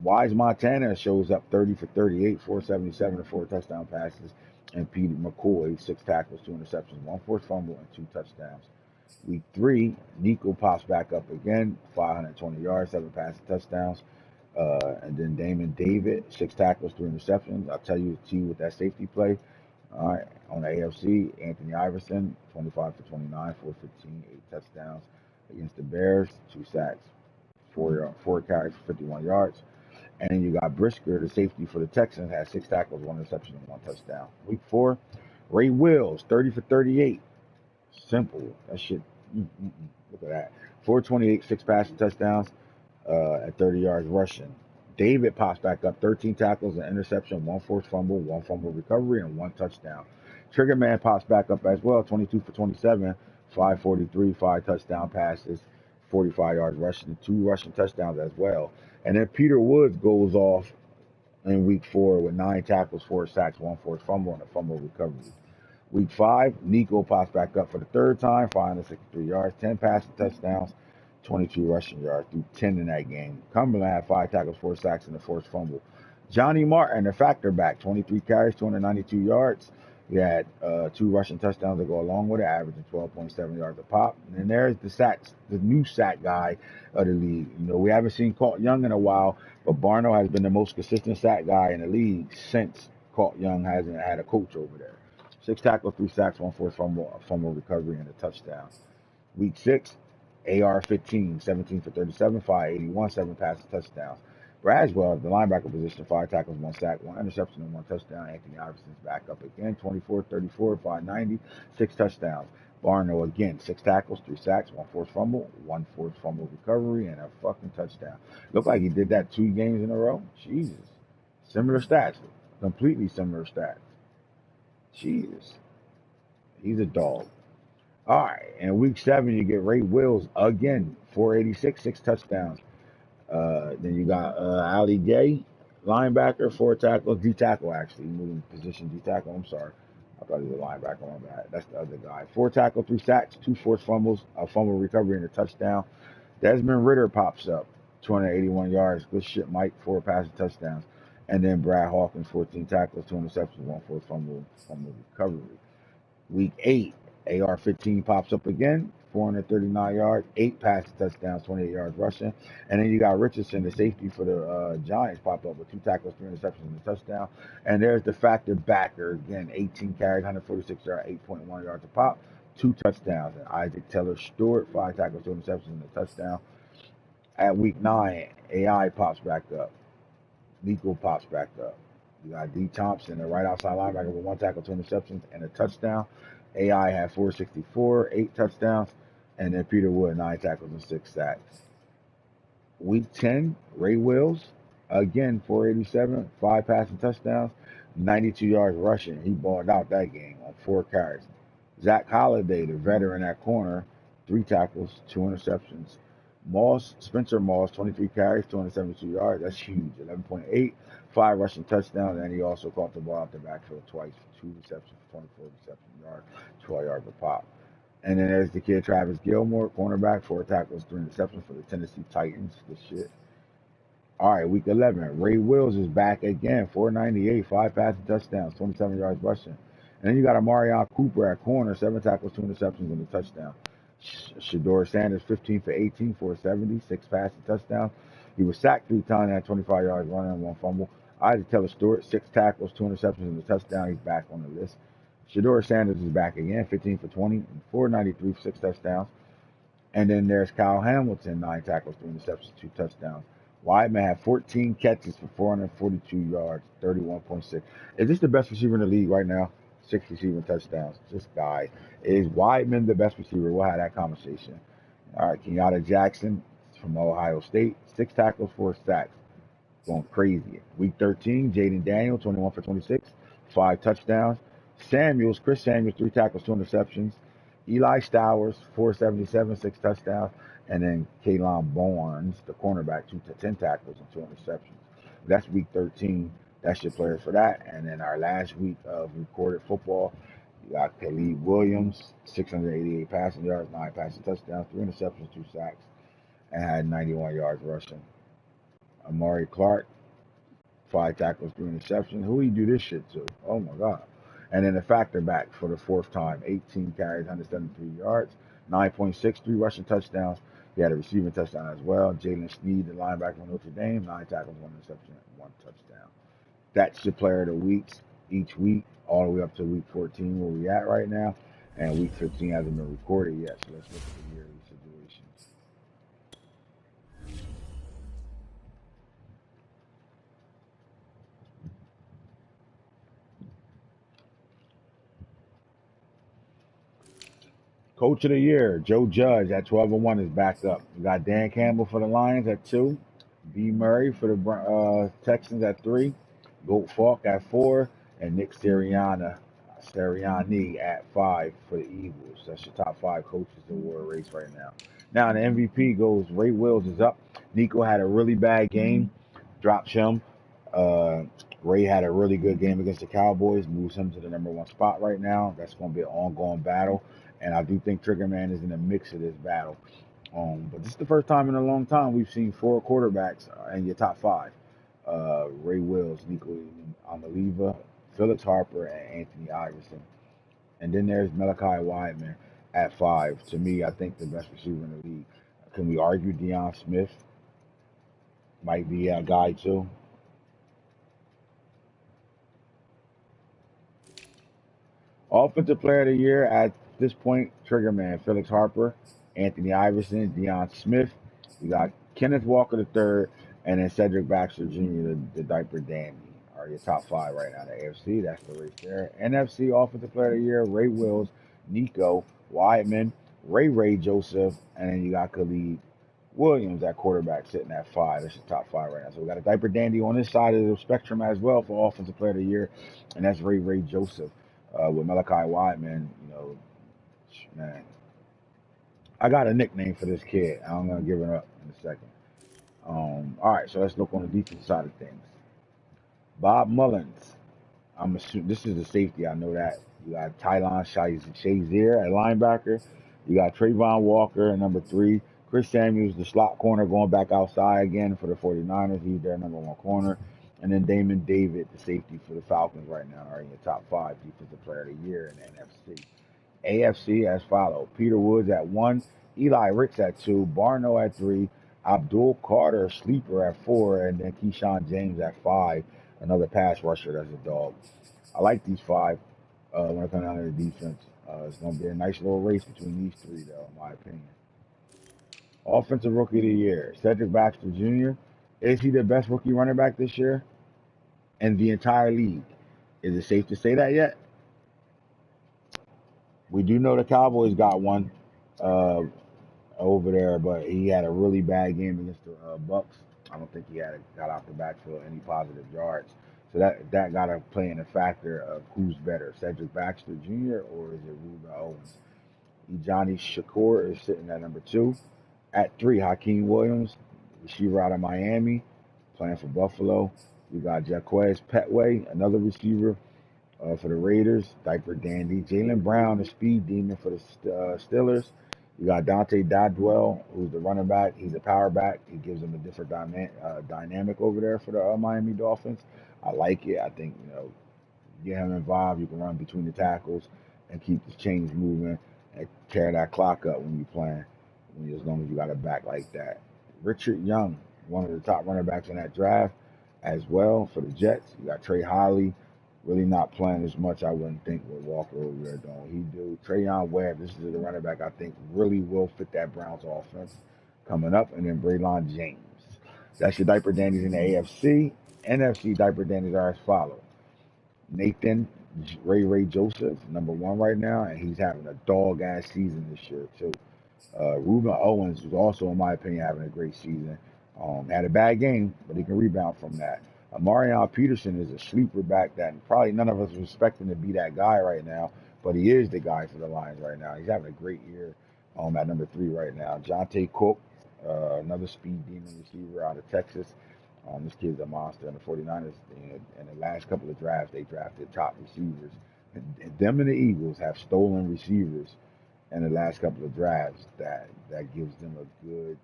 Wise Montana shows up 30 for 38, 477, and 4 touchdown passes. And Peter McCoy, 6 tackles, 2 interceptions, 1 forced fumble, and 2 touchdowns. Week three, Nico pops back up again, 520 yards, 7 passing touchdowns. And then Damon David, 6 tackles, 3 interceptions. I'll tell you with that safety play. All right, on the AFC, Anthony Iverson, 25 for 29, 415, 8 touchdowns. Against the Bears, 2 sacks, 4 carries for 51 yards. And then you got Brisker, the safety for the Texans, had 6 tackles, 1 interception, and 1 touchdown. Week four, Ray Wills, 30 for 38. Simple. That shit. Look at that. 428, 6 passing touchdowns, at 30 yards rushing. David pops back up, 13 tackles, an interception, 1 forced fumble, 1 fumble recovery, and 1 touchdown. Trigger man pops back up as well, 22 for 27, 543, 5 touchdown passes, 45 yards rushing, and 2 rushing touchdowns as well. And then Peter Woods goes off in week four with 9 tackles, 4 sacks, 1 forced fumble, and a fumble recovery. Week five, Nico pops back up for the third time, 563 yards, 10 passing touchdowns, 22 rushing yards, threw 10 in that game. Cumberland had 5 tackles, 4 sacks, and a forced fumble. Johnny Martin, the factor back, 23 carries, 292 yards. He had 2 rushing touchdowns to go along with it, averaging 12.7 yards a pop. And then there's the new sack guy of the league. You know, we haven't seen Colt Young in a while, but Barno has been the most consistent sack guy in the league since Colt Young hasn't had a coach over there. 6 tackles, 3 sacks, 1 forced fumble, a fumble recovery, and a touchdown. Week six, AR-15, 17 for 37, 581, 7 passing touchdowns. Braswell, the linebacker position, 5 tackles, 1 sack, 1 interception, and 1 touchdown. Anthony Iverson's back up again, 24, 34, 590, 6 touchdowns. Barno again, 6 tackles, 3 sacks, 1 forced fumble, 1 forced fumble recovery, and a fucking touchdown. Looked like he did that 2 games in a row. Jesus. Similar stats. Completely similar stats. Jesus. He's a dog. All right, and week seven, you get Ray Wills again, 486, 6 touchdowns. Then you got Ali Gay, linebacker, 4 tackles, D tackle actually, moving position D tackle. I'm sorry, I thought he was a linebacker. My bad. That's the other guy. 4 tackles, 3 sacks, 2 forced fumbles, a fumble recovery, and a touchdown. Desmond Ritter pops up, 281 yards. Good shit, Mike. 4 passing touchdowns. And then Brad Hawkins, 14 tackles, 2 interceptions, 1 forced fumble recovery. Week eight, AR-15 pops up again, 439 yards, 8 passing touchdowns, 28 yards rushing. And then you got Richardson, the safety for the Giants, pop up with 2 tackles, 3 interceptions, and a touchdown. And there's the factor backer again, 18 carries, 146 yards, 8.1 yards a pop, 2 touchdowns. And Isaac Taylor Stewart, 5 tackles, 2 interceptions, and a touchdown. At week nine, AI pops back up. Nico pops back up. You got D. Thompson, the right outside linebacker with 1 tackle, 2 interceptions, and a touchdown. AI had 464, 8 touchdowns, and then Peter Wood, 9 tackles and 6 sacks. Week 10, Ray Wills, again, 487, 5 passing touchdowns, 92 yards rushing. He balled out that game on 4 carries. Zach Holliday, the veteran at corner, 3 tackles, 2 interceptions. Spencer Moss, 23 carries, 272 yards. That's huge. 11.8, 5 rushing touchdowns, and he also caught the ball out the backfield twice for 2 receptions, 24 reception yards, 12 yards a pop. And then there's the kid Travis Gilmore, cornerback, 4 tackles, 3 interceptions for the Tennessee Titans. Good shit. All right, week 11, Ray Wills is back again, 498, 5 passing touchdowns, 27 yards rushing. And then you got Amarion Cooper at corner, 7 tackles, 2 interceptions, and a touchdown. Shador Sanders, 15 for 18, 470, 6 passing touchdowns. He was sacked 3 times, had 25 yards running and 1 fumble. Isaac Taylor Stewart, 6 tackles, 2 interceptions, and a touchdown. He's back on the list. Shador Sanders is back again, 15 for 20, 493 for 6 touchdowns. And then there's Kyle Hamilton, 9 tackles, 3 interceptions, 2 touchdowns. Weidman had 14 catches for 442 yards, 31.6. Is this the best receiver in the league right now? 6 receiving touchdowns. This guy. Is Weidman the best receiver? We'll have that conversation. All right, Kenyatta Jackson from Ohio State, 6 tackles, 4 sacks. Going crazy. Week 13, Jaden Daniel, 21 for 26, 5 touchdowns. Chris Samuels, 3 tackles, 2 interceptions. Eli Stowers, 477, 6 touchdowns. And then Kaylan Barnes, the cornerback, 10 tackles and 2 interceptions. That's week 13. That's your players for that. And then our last week of recorded football, you got Khalid Williams, 688 passing yards, 9 passing touchdowns, 3 interceptions, 2 sacks, and had 91 yards rushing. Amari Clark, 5 tackles, 3 interceptions. Who he do this shit to? Oh my God. And then the factor back for the 4th time, 18 carries, 173 yards, 9.63 rushing touchdowns. He had a receiving touchdown as well. Jalen Sneed, the linebacker from Notre Dame, 9 tackles, 1 interception, 1 touchdown. That's your player of the weeks each week, all the way up to week 14 where we at right now. And week 15 hasn't been recorded yet, so let's look at the yearly situations. Coach of the year, Joe Judge at 12-1 is back up. We got Dan Campbell for the Lions at 2, B. Murray for the Texans at 3, Goat Falk at 4, and Nick Sirianni at 5 for the Eagles. That's your top 5 coaches award race right now. Now the MVP goes, Ray Wills is up. Nico had a really bad game, drops him. Uh, Ray had a really good game against the Cowboys, moves him to the #1 spot right now. That's going to be an ongoing battle. And I do think Triggerman is in the mix of this battle. But this is the first time in a long time we've seen 4 quarterbacks in your top 5. Ray Wills, Nico Amaliva, Phillips Harper, and Anthony Iverson. And then there's Malachi Wideman at 5. To me, I think the best receiver in the league. Can we argue Deion Smith might be a guy too? Offensive Player of the Year at this point, Triggerman, Felix Harper, Anthony Iverson, Deion Smith. You got Kenneth Walker III, and then Cedric Baxter Jr., the diaper dandy, are your top 5 right now. The AFC, that's the race there. NFC Offensive Player of the Year, Ray Wills, Nico, Weidman, Ray Joseph, and then you got Khalid Williams at quarterback sitting at 5. That's your top 5 right now. So we got a diaper dandy on this side of the spectrum as well for Offensive Player of the Year, and that's Ray Joseph. With Malachi Wideman, man, I got a nickname for this kid. I'm gonna give it up in a second. All right, so let's look on the defense side of things. Bob Mullins. I'm assuming this is the safety. I know that. You got Tylon Shazier at linebacker. You got Trayvon Walker at #3. Chris Samuels, the slot corner, going back outside again for the 49ers. He's their #1 corner. And then Damon David, the safety for the Falcons right now, are in your top 5 defensive player of the year in the NFC. AFC as follows. Peter Woods at 1, Eli Ricks at 2, Barno at 3, Abdul Carter, sleeper at 4, and then Keyshawn James at 5, another pass rusher that's a dog. I like these 5 when it comes down to the defense. It's going to be a nice little race between these 3, though, in my opinion. Offensive Rookie of the Year, Cedric Baxter Jr. Is he the best rookie running back this year in the entire league? Is it safe to say that yet? We do know the Cowboys got one uh, over there, but he had a really bad game against the Bucks. I don't think he got off the backfield any positive yards. So that got to play in a factor of who's better, Cedric Baxter Jr. or is it Ruben Owens? Johnny Shakur is sitting at #2. At 3, Hakeem Williams, receiver out of Miami, playing for Buffalo. We got Jaquez Petway, another receiver for the Raiders, diaper dandy. Jalen Brown, the speed demon for the Steelers. You got Dante Dodwell, who's the running back. He's a power back. He gives them a different dynamic over there for the Miami Dolphins. I like it. I think, get him involved. You can run between the tackles and keep the chains moving. and tear that clock up when you playing. As long as you got a back like that. Richard Young, one of the top running backs in that draft, as well for the Jets. You got Trey Holly, really not playing as much. I wouldn't think with Walker over there doing he do. Trayon Webb, this is the running back I think really will fit that Browns offense coming up, and then Braylon James. That's your diaper dandies in the AFC. NFC diaper dandies are as follow. Nathan Ray Joseph, number one right now, and he's having a dog ass season this year too. Ruben Owens was also, in my opinion, having a great season. Had a bad game, but he can rebound from that. Marion Peterson is a sleeper back that probably none of us are expecting to be that guy right now, but he is the guy for the Lions right now. He's having a great year at number 3 right now. Jonte Cook, another speed demon receiver out of Texas. This kid's a monster. And the 49ers, in the last couple of drafts, they drafted top receivers. And them and the Eagles have stolen receivers in the last couple of drafts that gives them a good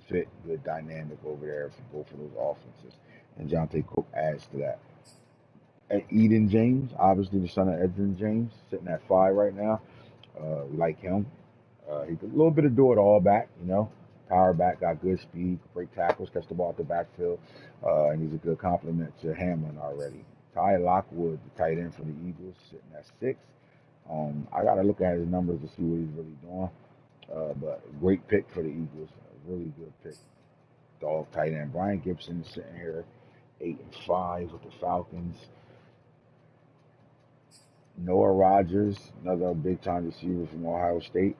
fit, good dynamic over there for both of those offenses. And Jonte Cook adds to that. And Eden James, obviously the son of Edgerrin James, sitting at 5 right now. We like him. He's a little bit of do it all back, Power back, got good speed, break tackles, catch the ball at the backfield, and he's a good complement to Hamlin already. Ty Lockwood, the tight end for the Eagles, sitting at 6. I got to look at his numbers to see what he's really doing. But great pick for the Eagles. A really good pick. Dog tight end. Brian Gibson is sitting here 8-5 with the Falcons. Noah Rogers, another big time receiver from Ohio State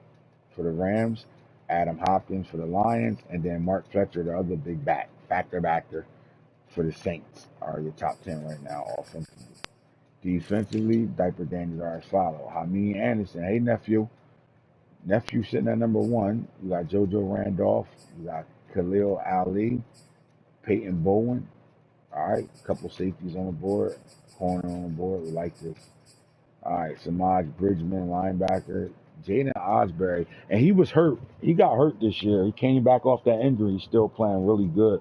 for the Rams. Adam Hopkins for the Lions. And then Mark Fletcher, the other big factor for the Saints, are your top 10 right now offensively. Defensively, diaper dandies are as follow. Hameen Anderson. Hey, nephew. Nephew sitting at number 1. You got JoJo Randolph. You got Khalil Ali. Peyton Bowen. All right. A couple safeties on the board. Corner on the board. We like this. All right. Samaj Bridgman, linebacker. Jaden Osbury. And he was hurt. He got hurt this year. He came back off that injury. He's still playing really good.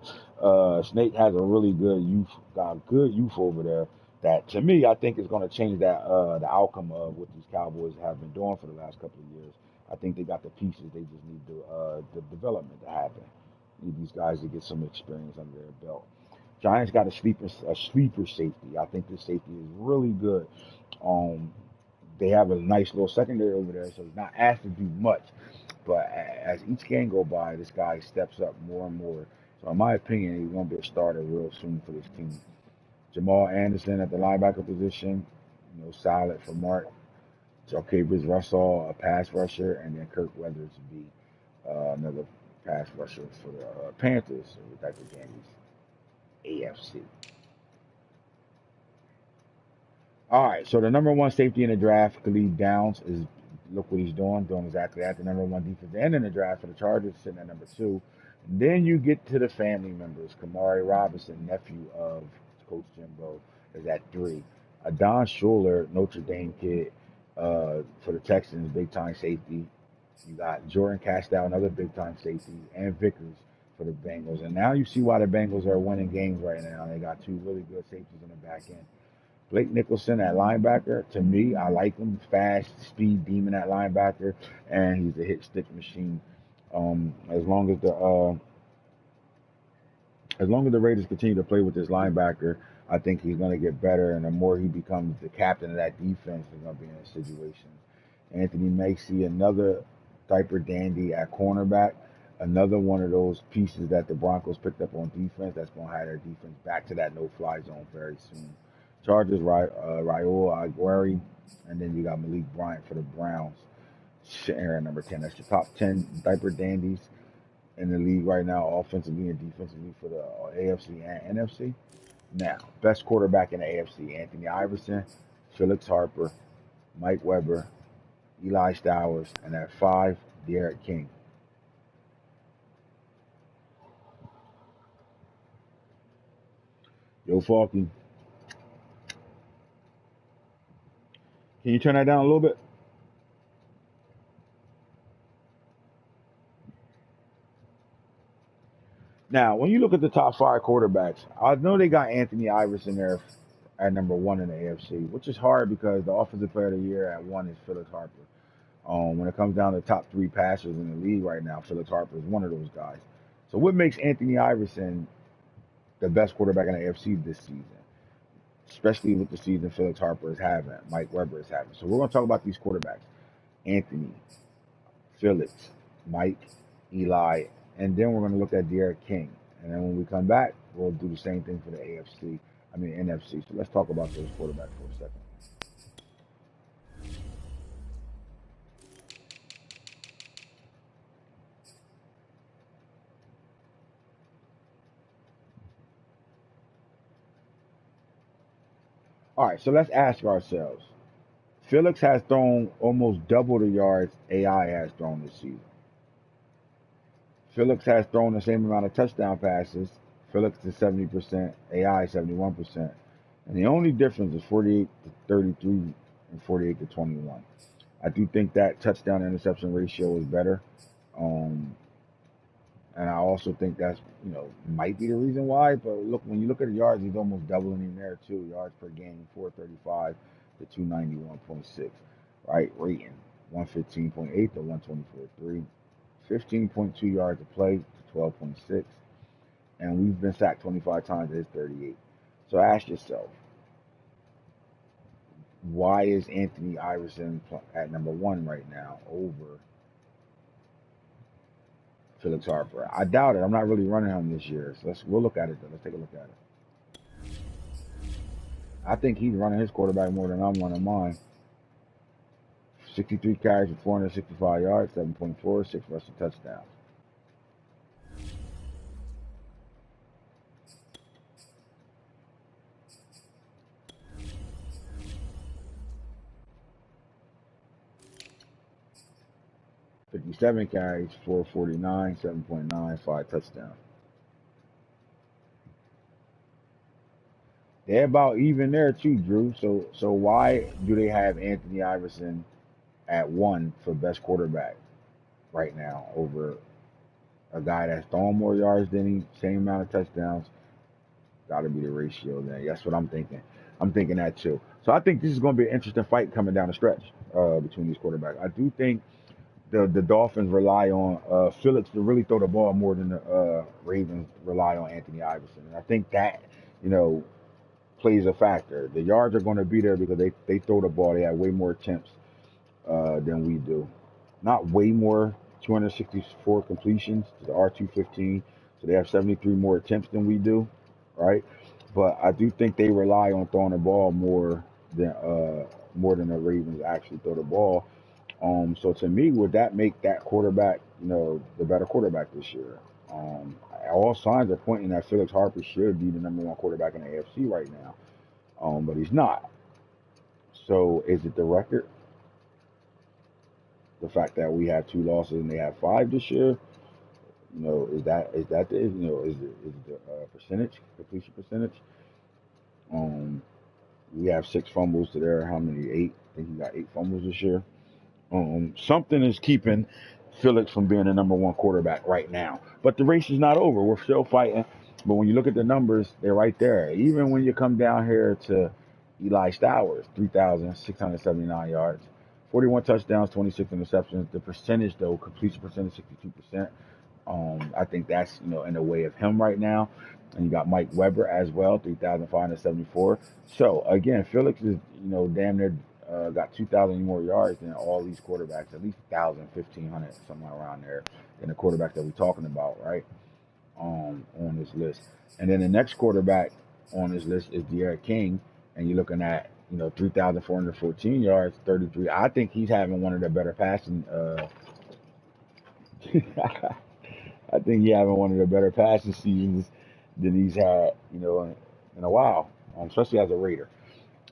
Snake has a really good youth. Got good youth over there. That to me, I think is going to change that the outcome of what these Cowboys have been doing for the last couple of years. I think they got the pieces. They just need the development to happen. Need these guys to get some experience under their belt. Giants got a sleeper safety. I think this safety is really good. They have a nice little secondary over there, so he's not asked to do much. But as each game go by, this guy steps up more and more. So in my opinion, he's going to be a starter real soon for this team. Jamal Anderson at the linebacker position, solid for Mark. Jarquez Russell, a pass rusher, and then Kirk Weathersby, another pass rusher for the Panthers. So we got the Yankees, AFC. All right, so the number 1 safety in the draft, Khalid Downs, look what he's doing exactly that. The number 1 defensive end in the draft for the Chargers, sitting at number 2. And then you get to the family members. Kamari Robinson, nephew of Coach Jimbo, is at 3. Adon Schuler, Notre Dame kid, for the Texans, big time safety. You got Jordan Castell, another big time safety, and Vickers for the Bengals. And now you see why the Bengals are winning games right now. They got 2 really good safeties on the back end. Blake Nicholson at linebacker, to me, I like him. Fast, speed demon at linebacker, and he's a hit stick machine. As long as the Raiders continue to play with this linebacker, I think he's going to get better, and the more he becomes the captain of that defense, he's going to be in a situation. Anthony Macy, another diaper dandy at cornerback, another one of those pieces that the Broncos picked up on defense that's going to have their defense back to that no-fly zone very soon. Chargers, Raul Aguirre, and then you got Malik Bryant for the Browns. Sitting here at number 10. That's your top 10 diaper dandies in the league right now, offensively and defensively for the AFC and NFC. Now, best quarterback in the AFC, Anthony Iverson, Felix Harper, Mike Weber, Eli Stowers, and at 5, Derek King. Yo, Falky. Can you turn that down a little bit? Now, when you look at the top 5 quarterbacks, I know they got Anthony Iverson there at number 1 in the AFC, which is hard because the offensive player of the year at 1 is Felix Harper. When it comes down to top three passers in the league right now, Felix Harper is one of those guys. So what makes Anthony Iverson the best quarterback in the AFC this season, especially with the season Felix Harper is having, Mike Weber is having? So we're going to talk about these quarterbacks: Anthony, Felix, Mike, Eli, and then we're going to look at Derek King. And then when we come back, we'll do the same thing for the NFC. So let's talk about those quarterbacks for a second. All right, so let's ask ourselves. Felix has thrown almost double the yards AI has thrown this season. Felix has thrown the same amount of touchdown passes. Felix is 70%, AI 71%. And the only difference is 48 to 33 and 48 to 21. I do think that touchdown interception ratio is better. Um, and I also think that's, might be the reason why. But look, when you look at the yards, he's almost doubling in there too. Yards per game, 435 to 291.6. Right? Rating, 115.8 to 124.3. 15.2 yards of play to 12.6. And we've been sacked 25 times. It's 38. So ask yourself, why is Anthony Iverson at number one right now over Felix Harper? I doubt it. I'm not really running him this year. So we'll look at it though. Let's take a look at it. I think he's running his quarterback more than I'm running mine. 63 carries for 465 yards, 7.4, 6 rushing touchdowns. 57 carries, 449, 7.9, 5 touchdowns. They're about even there too, Drew. So why do they have Anthony Iverson at one for best quarterback right now over a guy that's throwing more yards than him, same amount of touchdowns? Got to be the ratio there. That's what I'm thinking. I'm thinking that too. So I think this is going to be an interesting fight coming down the stretch between these quarterbacks. I do think the Dolphins rely on Phillips to really throw the ball more than the Ravens rely on Anthony Iverson, and I think that you know plays a factor. The yards are going to be there because they throw the ball. They have way more attempts than we do. Not way more, 264 completions to the R215. So they have 73 more attempts than we do, right? But I do think they rely on throwing the ball more than the Ravens actually throw the ball. So to me, would that make that quarterback, the better quarterback this year? All signs are pointing that Felix Harper should be the number one quarterback in the AFC right now, but he's not. So is it the record? The fact that we have two losses and they have five this year, is it the percentage, completion percentage? Um, we have six fumbles to their how many? Eight. I think he got eight fumbles this year. Something is keeping Felix from being the number one quarterback right now. But the race is not over. We're still fighting. But when you look at the numbers, they're right there. Even when you come down here to Eli Stowers, 3,679 yards, 41 touchdowns, 26 interceptions. The percentage, though, completion percentage, 62%. I think that's, in the way of him right now. And you got Mike Weber as well, 3,574. So, again, Felix is, damn near got 2,000 more yards than all these quarterbacks, at least 1,000, 1,500, somewhere around there, than the quarterback that we're talking about, right, on this list. And then the next quarterback on this list is Derek King, and you're looking at, 3,414 yards, 33. I think he's having one of the better passing I think he's having one of the better passing seasons than he's had, in a while, especially as a Raider.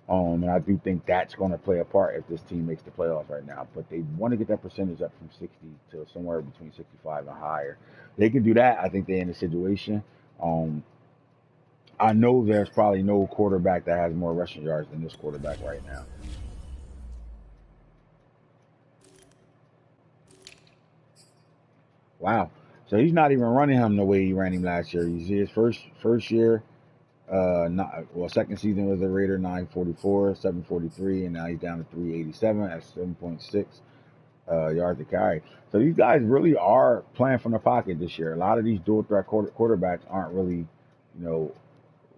And I do think that's going to play a part if this team makes the playoffs right now. But they want to get that percentage up from 60 to somewhere between 65 and higher. They can do that. I think they're in a situation. Um, I know there's probably no quarterback that has more rushing yards than this quarterback right now. Wow. So he's not even running him the way he ran him last year. He's his first year. Second season was a Raider, 944, 743, and now he's down to 387 at 7.6 yards to carry. So these guys really are playing from the pocket this year. A lot of these dual threat quarterbacks aren't really, you know,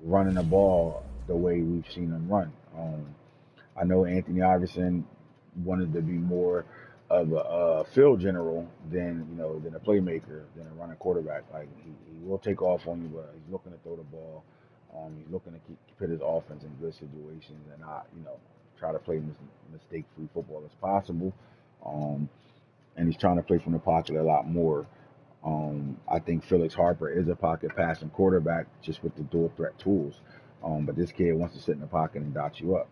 running the ball the way we've seen them run. I know Anthony Iverson wanted to be more of a field general than a playmaker, than a running quarterback. Like he will take off on you, but he's looking to throw the ball. He's looking to put his offense in good situations and not, try to play mistake-free football as possible. Um, and he's trying to play from the pocket a lot more. I think Felix Harper is a pocket passing quarterback just with the dual threat tools. But this kid wants to sit in the pocket and dot you up.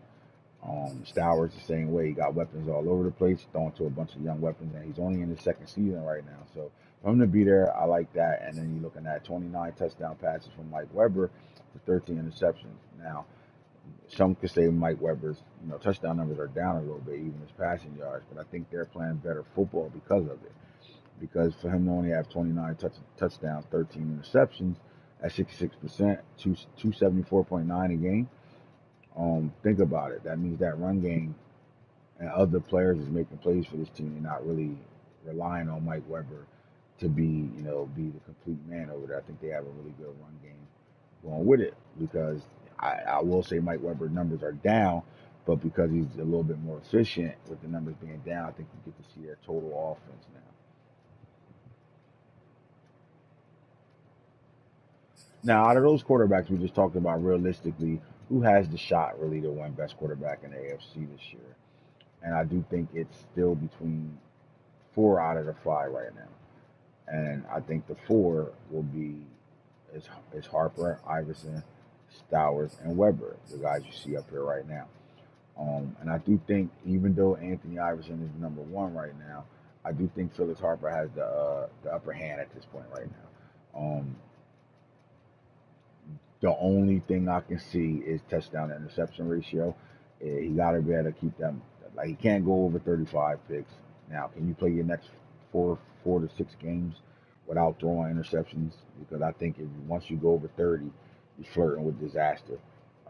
Stowers the same way. He got weapons all over the place, throwing to a bunch of young weapons, and he's only in his second season right now. So for him to be there, I like that. And then you're looking at 29 touchdown passes from Mike Weber for 13 interceptions. Now, some could say Mike Weber's touchdown numbers are down a little bit, even his passing yards, but I think they're playing better football because of it. Because for him to only have 29 touchdowns, 13 interceptions at 66%, 274.9 a game. Think about it. That means that run game and other players is making plays for this team. They're not really relying on Mike Weber to be the complete man over there. I think they have a really good run game going with it because I will say Mike Weber's numbers are down, but because he's a little bit more efficient with the numbers being down, I think you get to see their total offense now. Now, out of those quarterbacks we just talked about, realistically, who has the shot really to win best quarterback in the AFC this year? And I do think it's still between 4 out of the 5 right now. And I think the 4 will be is Harper, Iverson, Stowers, and Weber, the guys you see up here right now. And I do think, even though Anthony Iverson is number 1 right now, I do think Phyllis Harper has the upper hand at this point right now. The only thing I can see is touchdown to interception ratio. He got to be able to keep them. Like he can't go over 35 picks. Now, can you play your next four to 6 games without throwing interceptions? Because I think if once you go over 30, you're flirting with disaster.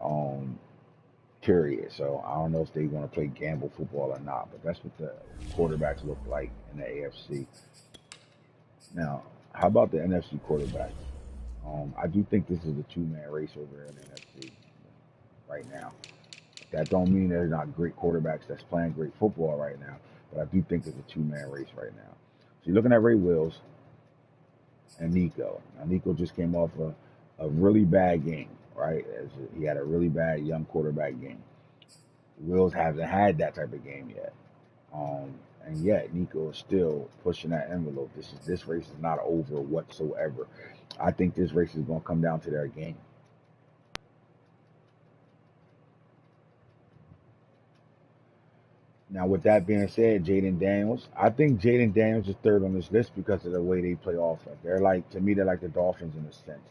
Um, Period. So I don't know if they're going to play gamble football or not, but that's what the quarterbacks look like in the AFC. Now, how about the NFC quarterbacks? I do think this is a two-man race over there in the NFC right now. That don't mean there's not great quarterbacks that's playing great football right now, but I do think it's a two-man race right now. So you're looking at Ray Wills and Nico. Now, Nico just came off a really bad game, right? He had a really bad young quarterback game. Wills hasn't had that type of game yet. And yet Nico is still pushing that envelope. This race is not over whatsoever. I think this race is going to come down to their game. Now, with that being said, Jaden Daniels, I think Jaden Daniels is third on this list because of the way they play offense. To me, they're like the Dolphins in a sense.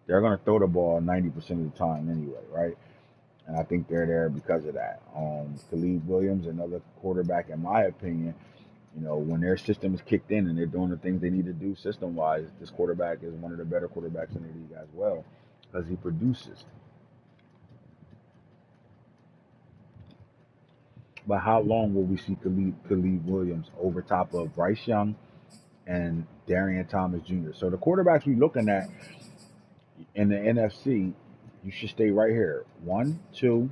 They're going to throw the ball 90% of the time anyway, right? And I think they're there because of that. Khalid Williams, another quarterback, in my opinion, when their system is kicked in and they're doing the things they need to do system-wise, this quarterback is one of the better quarterbacks in the league as well because he produces. But how long will we see Khalid Williams over top of Bryce Young and Darian Thomas Jr.? So the quarterbacks we're looking at in the NFC, you should stay right here. 1, 2.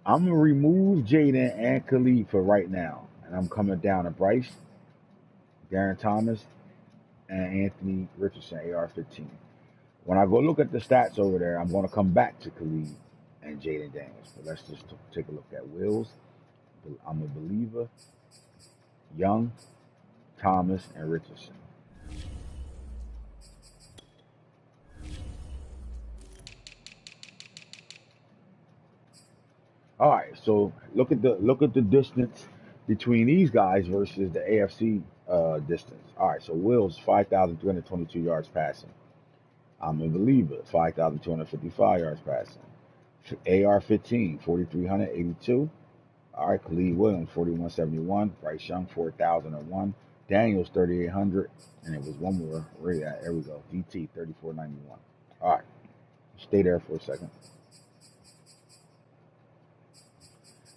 I'm gonna remove Jaden and Khalid for right now, and I'm coming down to Bryce, Darren Thomas, and Anthony Richardson, AR-15. When I go look at the stats over there, I'm going to come back to Khalid and Jaden Daniels. But let's just take a look at Wills. I'm a believer. Young, Thomas, and Richardson. All right, so look at the distance between these guys versus the AFC distance. All right, so Wills 5,322 yards passing. I'm a believer 5,255 yards passing. AR-15 4,382. All right, Khalid Williams 4,171. Bryce Young 4,001. Daniels 3,800, and it was one more. Right at there we go. DT 3,491. All right, stay there for a second.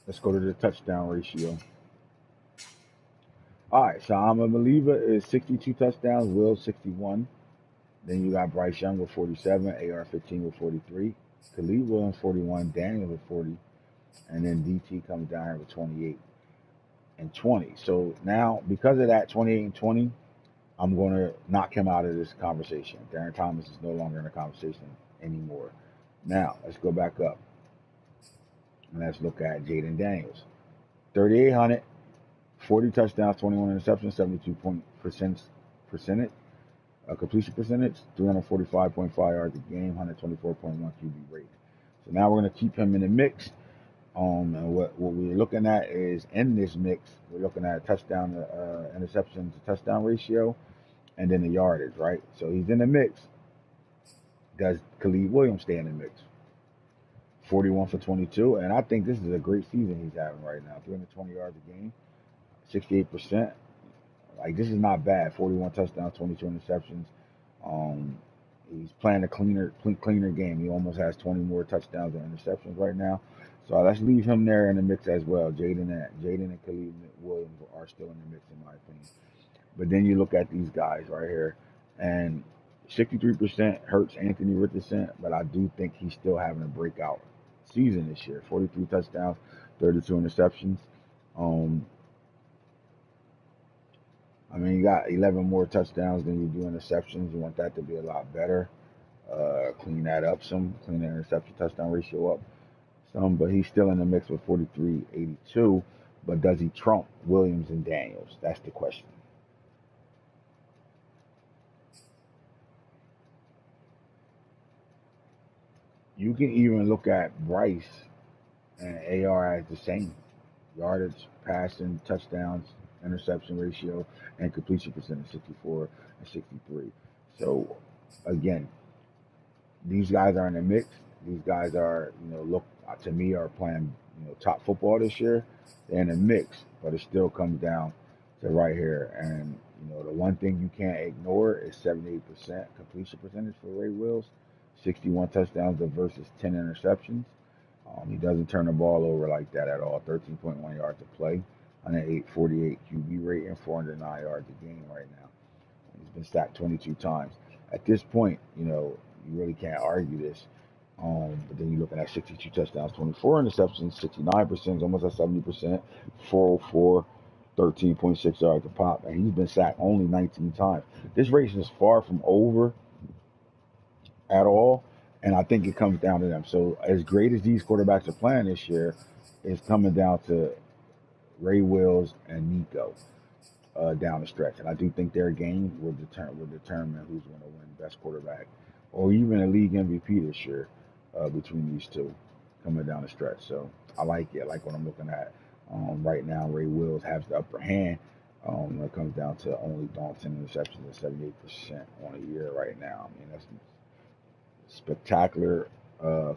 Let's go to the touchdown ratio. All right, so I'm a believer is 62 touchdowns, Will 61. Then you got Bryce Young with 47, AR-15 with 43, Khalid Williams 41, Daniel with 40, and then DT comes down here with 28 and 20. So now, because of that 28 and 20, I'm going to knock him out of this conversation. Darren Thomas is no longer in the conversation anymore. Now, let's go back up and let's look at Jaden Daniels. 3,800, 40 touchdowns, 21 interceptions, 72% completion percentage, 345.5 yards a game, 124.1 QB rating. So now we're going to keep him in the mix. And what we're looking at is in this mix, we're looking at touchdown interception to touchdown ratio, and then the yardage, right? So he's in the mix. Does Khalid Williams stay in the mix? 41 for 22, and I think this is a great season he's having right now. 320 yards a game, 68%. Like, this is not bad. 41 touchdowns, 22 interceptions. Um, he's playing a cleaner game. He almost has 20 more touchdowns than interceptions right now. So let's leave him there in the mix as well. Jaden and Khalid Williams are still in the mix, in my opinion. But then you look at these guys right here, and 63% hurts Anthony Richardson, but I do think he's still having a breakout season this year. 43 touchdowns, 32 interceptions. Um, I mean, you got 11 more touchdowns than you do interceptions. You want that to be a lot better. Clean that up some, clean the interception touchdown ratio up some, but he's still in the mix with 43-82. But does he trump Williams and Daniels? That's the question. You can even look at Bryce and AR as the same yardage, passing, touchdowns, interception ratio, and completion percentage 64 and 63. So again, these guys are in the mix. These guys are, look to me are playing, top football this year. They're in the mix, but it still comes down to right here. And the one thing you can't ignore is 78% completion percentage for Ray Wills, 61 touchdowns versus 10 interceptions. He doesn't turn the ball over like that at all. 13.1 yards to play, 108.48 QB rating, 409 yards a game right now. He's been sacked 22 times. At this point, you really can't argue this. But then you're looking at 62 touchdowns, 24 interceptions, 69%, almost at 70%, 404, 13.6 yards a pop, and he's been sacked only 19 times. This race is far from over at all, and I think it comes down to them. So as great as these quarterbacks are playing this year, it's coming down to Ray Wills and Nico down the stretch. And I do think their game will determine who's going to win best quarterback or even a league MVP this year between these two coming down the stretch. So I like it. I like what I'm looking at. Right now, Ray Wills has the upper hand. When it comes down to only throwing 10 interceptions at 78% on a year right now. I mean, that's spectacular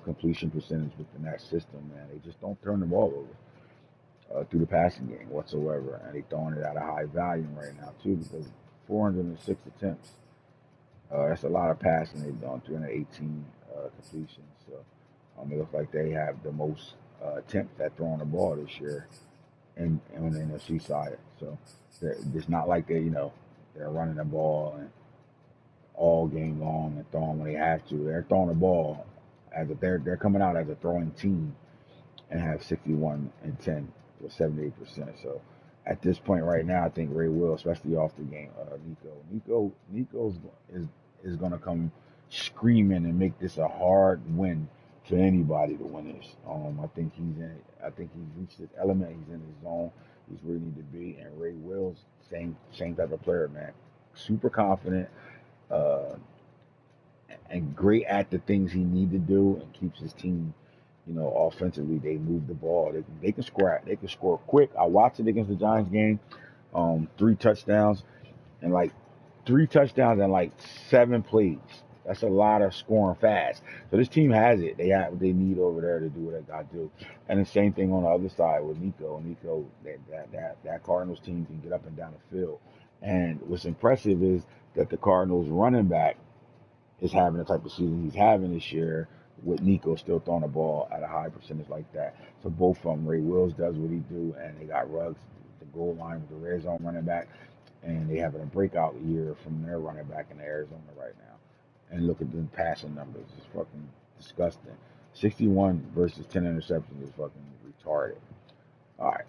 completion percentage within that system, man. They just don't turn the ball over through the passing game whatsoever, and they throwing it at a high volume right now too because 406 attempts. That's a lot of passing they've done, 318 completions. So it looks like they have the most attempts at throwing the ball this year on the NFC side. So it's not like they're running the ball and all game long and throwing when they have to. They're throwing the ball they're coming out as a throwing team and have 61 and 10 with 78%. So at this point right now, I think Ray will, especially off the game, Nico is going to come screaming and make this a hard win for anybody to win this. I think he's reached his element. He's in his zone. He's where he need to be. And Ray Wills, same type of player, man. Super confident. Uh, and great at the things he need to do and keeps his team, offensively. They move the ball. They can score. They can score quick. I watched it against the Giants game. 3 touchdowns and like 3 touchdowns and like 7 plays. That's a lot of scoring fast. So this team has it. They have what they need over there to do what they got to do. And the same thing on the other side with Nico. That Cardinals team can get up and down the field. And what's impressive is that the Cardinals running back is having the type of season he's having this year with Nico still throwing the ball at a high percentage like that. So both of them, Ray Wills does what he do, and they got Ruggs, the goal line with the red zone running back, and they having a breakout year from their running back in Arizona right now. And look at the passing numbers; it's fucking disgusting. 61 versus 10 interceptions is fucking retarded. All right,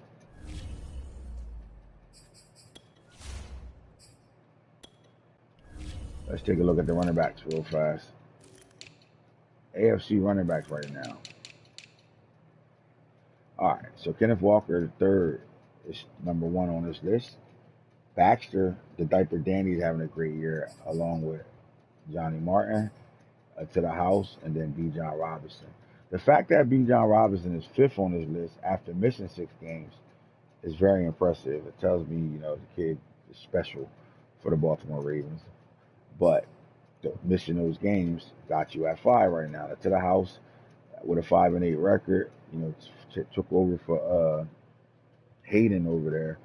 let's take a look at the running backs real fast. AFC running backs right now. All right, so Kenneth Walker, the third, is number one on this list. Baxter, the diaper dandy, is having a great year, along with Johnny Martin, to the house, and then B. John Robinson. The fact that B. John Robinson is fifth on this list after missing 6 games is very impressive. It tells me, the kid is special for the Baltimore Ravens. But missing those games got you at 5 right now. To the house with a 5-8 record, took over for Hayden over there.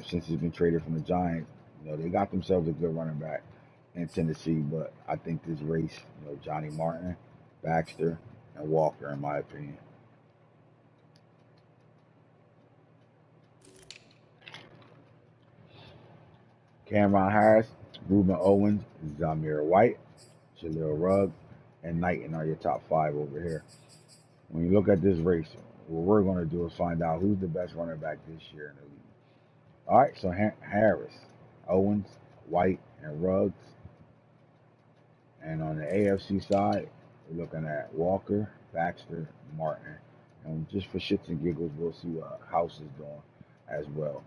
Since he's been traded from the Giants, they got themselves a good running back in Tennessee. But I think this race, Johnny Martin, Baxter, and Walker, in my opinion. Cameron Harris, Ruben Owens, Zamir White, Jaleel Ruggs, and Knighton are your top 5 over here. When you look at this race, what we're going to do is find out who's the best running back this year in the league. All right, so Harris, Owens, White, and Ruggs. And on the AFC side, we're looking at Walker, Baxter, Martin. And just for shits and giggles, we'll see what House is doing as well.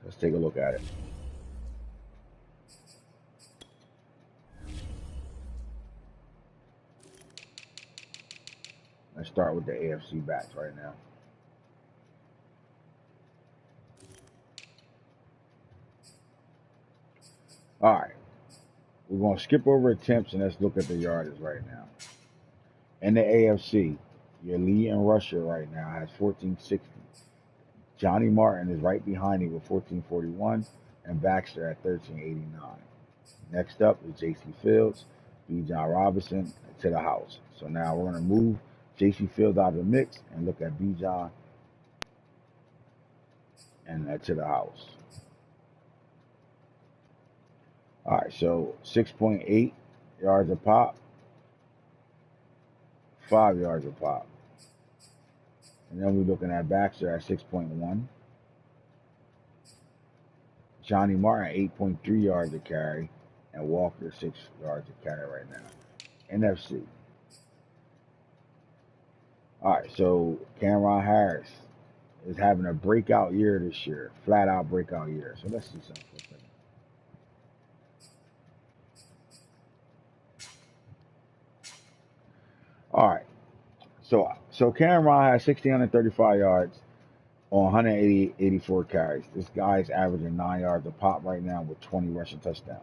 Let's take a look at it. Let's start with the AFC backs right now. All right. We're going to skip over attempts and let's look at the yardage right now. In the AFC, your lead in rusher right now has 1460. Johnny Martin is right behind him with 1441 and Baxter at 1389. Next up is J.C. Fields, B. John Robinson, to the house. So now we're going to move J.C. Fields out of the mix and look at B. John and to the house. All right, so 6.8 yards a pop, 5 yards a pop. And then we're looking at Baxter at 6.1. Johnny Martin, 8.3 yards a carry. And Walker, 6 yards a carry right now. NFC. All right, so Cameron Harris is having a breakout year this year. Flat out breakout year. So let's see something for a second. All right. So Cameron has 1,635 yards on 184 carries. This guy's averaging 9 yards a pop right now with 20 rushing touchdowns.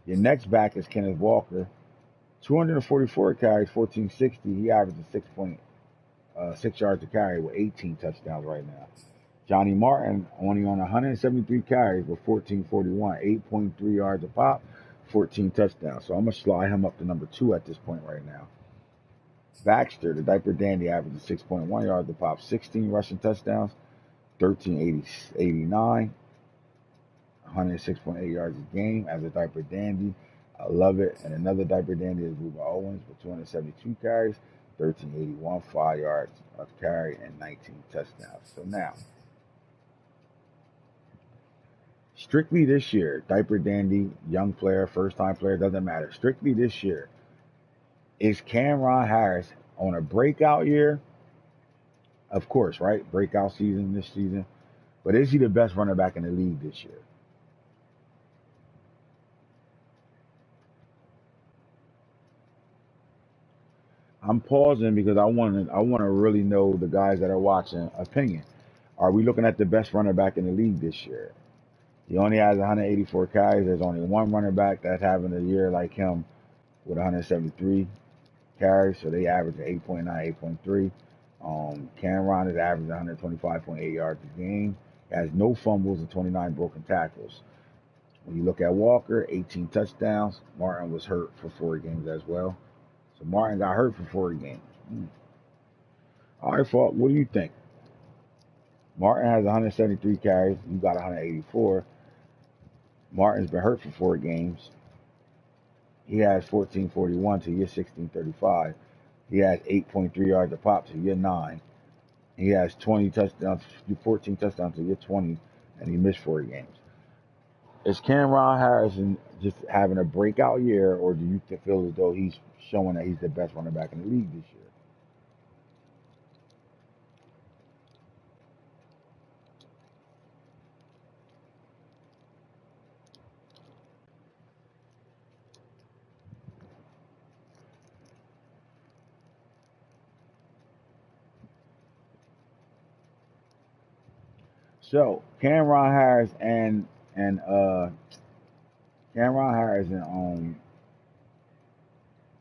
Your next back is Kenneth Walker, 244 carries, 1460. He averages 6 yards a carry with 18 touchdowns right now. Johnny Martin only on 173 carries with 1441, 8.3 yards a pop, 14 touchdowns. So I'm gonna slide him up to number 2 at this point right now. Baxter, the diaper dandy, averages 6.1 yards a pop, 16 rushing touchdowns, 1389, 106.8 yards a game as a diaper dandy. I love it. And another diaper dandy is Ruben Owens with 272 carries, 1381, 5 yards of carry, and 19 touchdowns. So now, strictly this year, diaper dandy, young player, first time player, doesn't matter. Strictly this year, is Cameron Harris on a breakout year? Of course, right? Breakout season this season. But is he the best running back in the league this year? I'm pausing because I want to really know the guys that are watching opinion. Are we looking at the best running back in the league this year? He only has 184 carries. There's only one running back that's having a year like him with 173 carries, so they average 8.9, 8.3. Cameron is averaging 125.8 yards a game. He has no fumbles and 29 broken tackles. When you look at Walker, 18 touchdowns. Martin was hurt for 4 games as well. So Martin got hurt for 4 games. All right, Falk, what do you think? Martin has 173 carries. You got 184. Martin's been hurt for 4 games. He has 1441 to year 1635. He has 8.3 yards a pop to year 9. He has 20 touchdowns, 14 touchdowns to year 20, and he missed 4 games. Is Cameron Harrison just having a breakout year, or do you feel as though he's showing that he's the best running back in the league this year? So Cameron Harris and Cameron Harris and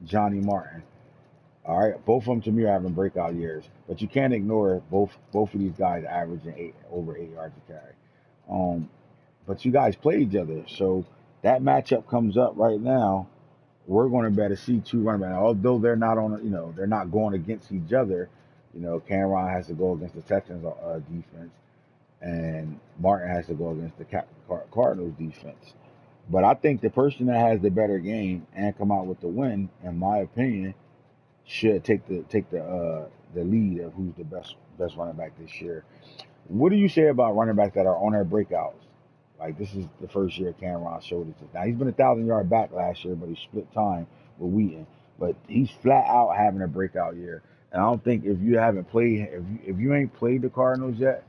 Johnny Martin. All right, both of them to me are having breakout years, but you can't ignore both of these guys averaging over 8 yards a carry. Um, but you guys play each other, so that matchup comes up right now. We're going to better see two running backs, although they're not on, they're not going against each other. Cameron has to go against the Texans defense, and Martin has to go against the Cardinals defense. But I think the person that has the better game and come out with the win, in my opinion, should take the lead of who's the best running back this year. What do you say about running backs that are on their breakouts? Like this is the first year Cameron showed it. Now he's been 1,000 yard back last year, but he split time with Wheaton. But he's flat out having a breakout year. And I don't think if you haven't played, if you ain't played the Cardinals yet,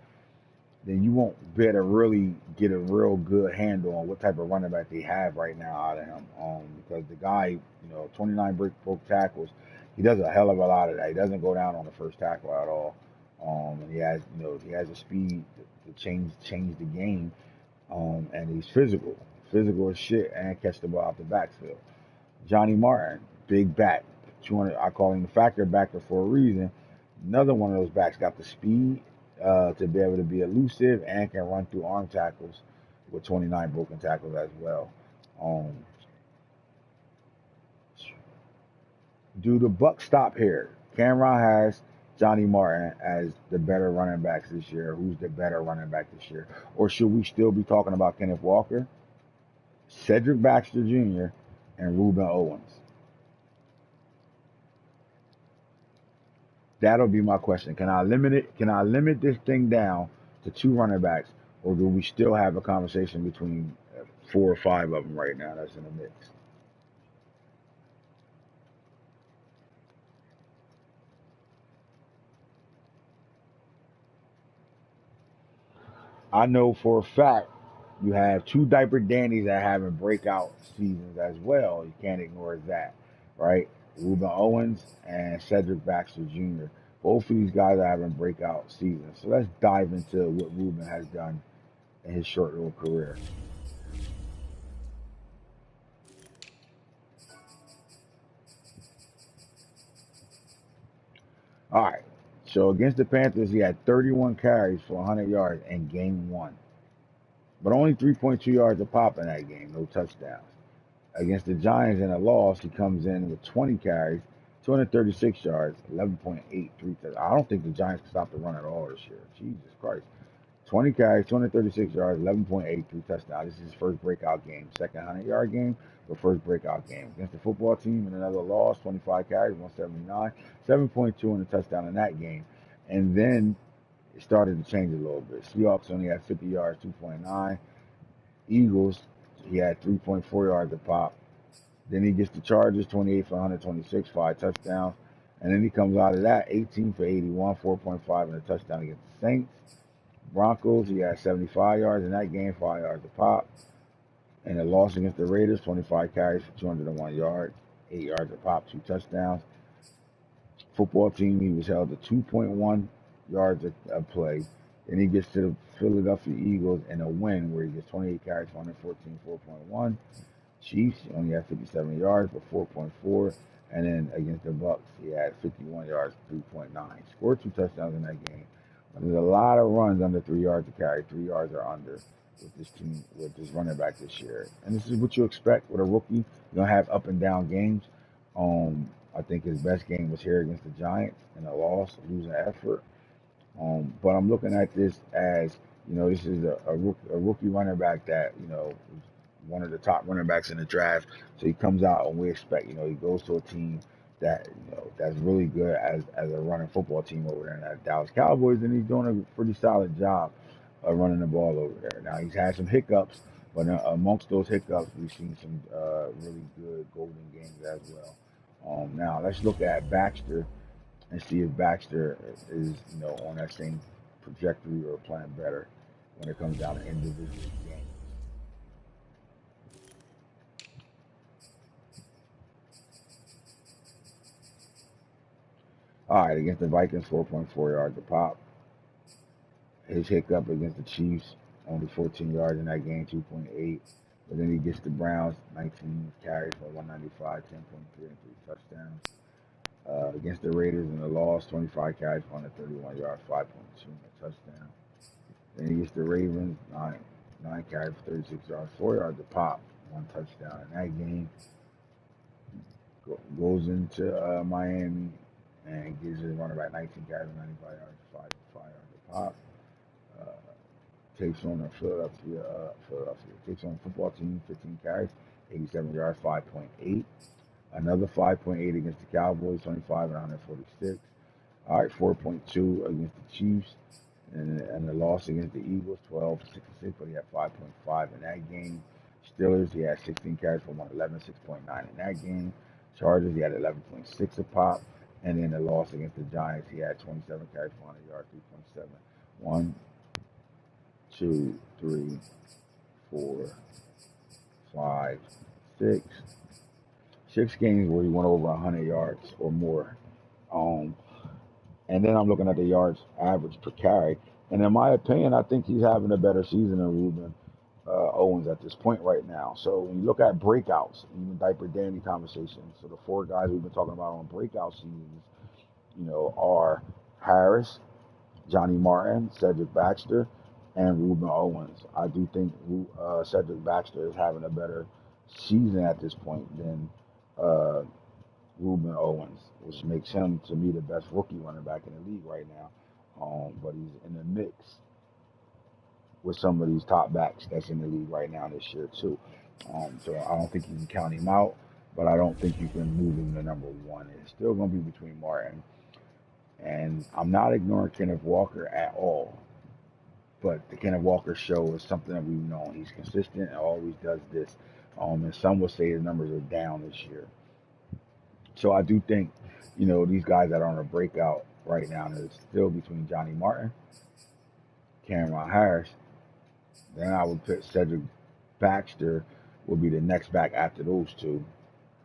then you won't be able to really get a real good handle on what type of running back they have right now out of him. Because the guy, 29 broke tackles, he does a hell of a lot of that. He doesn't go down on the first tackle at all. And he has the speed to change the game. And he's physical as shit, and catch the ball out the backfield. Johnny Martin, big back, 200. I call him the factor backer for a reason. Another one of those backs got the speed to be able to be elusive and can run through arm tackles with 29 broken tackles as well. Um, do the buck stop here? Cameron has Johnny Martin as the better running backs this year. Who's the better running back this year? Or should we still be talking about Kenneth Walker, Cedric Baxter Jr., and Reuben Owens? That'll be my question. Can I limit it? Can I limit this thing down to 2 running backs, or do we still have a conversation between 4 or 5 of them right now that's in the mix? I know for a fact you have two diaper dandies that are having breakout seasons as well. You can't ignore that, right? Reuben Owens and Cedric Baxter Jr. Both of these guys are having breakout seasons. So let's dive into what Reuben has done in his short little career. All right. So against the Panthers, he had 31 carries for 100 yards in game one, but only 3.2 yards a pop in that game, no touchdowns. Against the Giants in a loss, he comes in with 20 carries, 236 yards, 11.83 touchdowns. I don't think the Giants can stop the run at all this year. Jesus Christ. 20 carries, 236 yards, 11.83 touchdowns. This is his first breakout game, second 100-yard game, but first breakout game. Against the football team in another loss, 25 carries, 179, 7.2 and a touchdown in that game. And then it started to change a little bit. Seahawks only had 50 yards, 2.9. Eagles, he had 3.4 yards a pop. Then he gets the Chargers, 28 for 126, 5 touchdowns. And then he comes out of that, 18 for 81, 4.5 and a touchdown against the Saints. Broncos, he had 75 yards in that game, 5 yards a pop. And a loss against the Raiders, 25 carries for 201 yards, 8 yards a pop, 2 touchdowns. Football team, he was held to 2.1 yards a play. Then he gets to the Philadelphia Eagles in a win where he gets 28 carries for 114, 4.1. Chiefs only had 57 yards, but 4.4. And then against the Bucks, he had 51 yards, 3.9. Scored 2 touchdowns in that game. But there's a lot of runs under 3 yards to carry. 3 yards or under with this team, with this running back this year. And this is what you expect with a rookie. You're gonna have up and down games. I think his best game was here against the Giants in a loss, losing effort. But I'm looking at this as, this is a rookie running back that, was one of the top running backs in the draft. So he comes out and we expect, he goes to a team that, that's really good as a running football team over there in that Dallas Cowboys, and he's doing a pretty solid job of running the ball over there. Now he's had some hiccups, but amongst those hiccups, we've seen some really good golden games as well. Now let's look at Baxter and see if Baxter is, on that same trajectory or playing better when it comes down to individual games. All right, against the Vikings, 4.4 yards a pop. His hiccup against the Chiefs, only 14 yards in that game, 2.8. But then he gets the Browns, 19 carries for 195, 10.3, and 3 touchdowns. Against the Raiders in the loss, 25 carries for 131 yards, 5.2, and a touchdown. Then he gets the Ravens, nine carries for 36 yards, 4 yards a pop, one touchdown. In that game, goes into Miami and gives his running back 19 carries for 95 yards, five yards a pop. Uh, Takes on the Philadelphia takes on the football team, 15 carries, 87 yards, 5.8. Another 5.8 against the Cowboys, 25 and 146. All right, 4.2 against the Chiefs, and the loss against the Eagles, 12 to 66, but he had 5.5 in that game. Steelers, he had 16 carries for 111, 6.9 in that game. Chargers, he had 11.6 a pop. And then the loss against the Giants, he had 27 carries for 100 yards, 3.7. 1, 2, 3, 4, 5, 6. 6 games where he went over 100 yards or more. Um, And then I'm looking at the yards average per carry. And in my opinion, I think he's having a better season than Ruben Owens at this point right now. So when you look at breakouts, even Diaper Dandy conversation, so the 4 guys we've been talking about on breakout seasons, are Harris, Johnny Martin, Cedric Baxter, and Ruben Owens. I do think Cedric Baxter is having a better season at this point than uh, Ruben Owens, which makes him to me the best rookie running back in the league right now. But he's in the mix with some of these top backs that's in the league right now this year too. So I don't think you can count him out, but I don't think you can move him to number one. It's still going to be between Martin, and I'm not ignoring Kenneth Walker at all. But the Kenneth Walker show is something that we've known. He's consistent and always does this. And some will say his numbers are down this year. So I do think, these guys that are on a breakout right now, is still between Johnny Martin, Cameron Harris. Then I would put Cedric Baxter will be the next back after those two.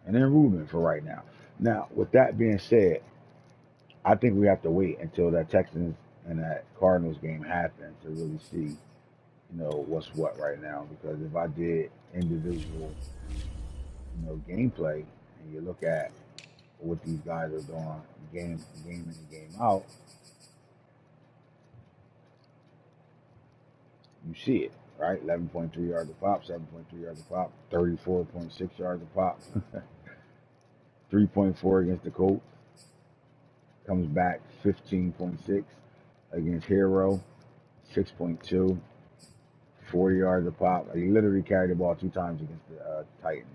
And then Ruben for right now. Now, with that being said, I think we have to wait until that Texans and that Cardinals game happen to really see, what's what right now. Because if I did individual, gameplay, and you look at what these guys are doing game in and game out, you see it, right? 11.3 yards a pop, 7.3 yards a pop, 34.6 yards a pop, 3.4 against the Colts, comes back 15.6 against Hero, 6.2, 40 yards a pop. He literally carried the ball 2 times against the Titans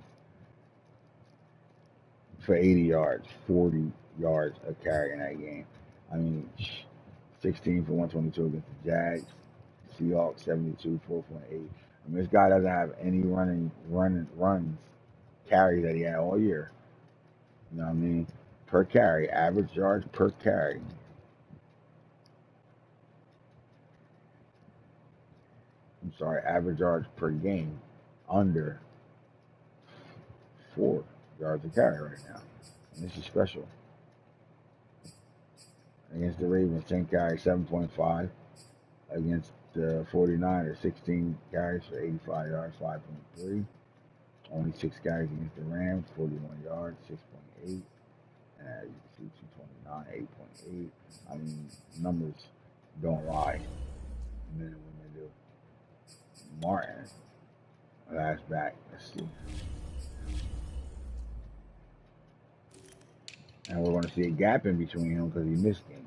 for 80 yards, 40 yards of carry in that game. I mean, 16 for 122 against the Jags. Seahawks 72, 4.8. I mean, this guy doesn't have any runs, carry that he had all year. You know what I mean? Per carry, average yards per carry. I'm sorry, average yards per game under 4 yards a carry right now. And this is special. Against the Ravens, 10 carries, 7.5. Against the 49ers, 16 carries for 85 yards, 5.3. Only 6 carries against the Rams, 41 yards, 6.8. And as you can see, 229, 8.8. I mean, numbers don't lie. Men and women do. Martin, last back, let's see. And we're going to see a gap in between him because he missed games.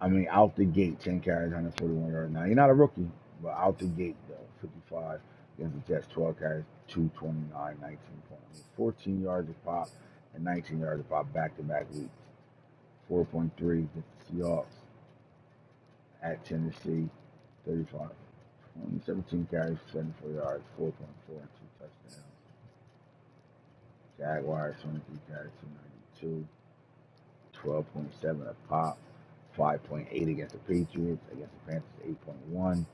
I mean, out the gate, 10 carries, 141 yards. Now, you're not a rookie, but out the gate, though, 55 against the Jets, 12 carries, 229, 19 points. I mean, 14 yards a pop and 19 yards a pop back-to-back weeks. 4.3 against the Seahawks at Tennessee, 35. 17 carries, 74 yards, 4.4 and 2 touchdowns. Jaguars, 23 carries, 292. 12.7 a pop, 5.8 against the Patriots, against the Panthers 8.1,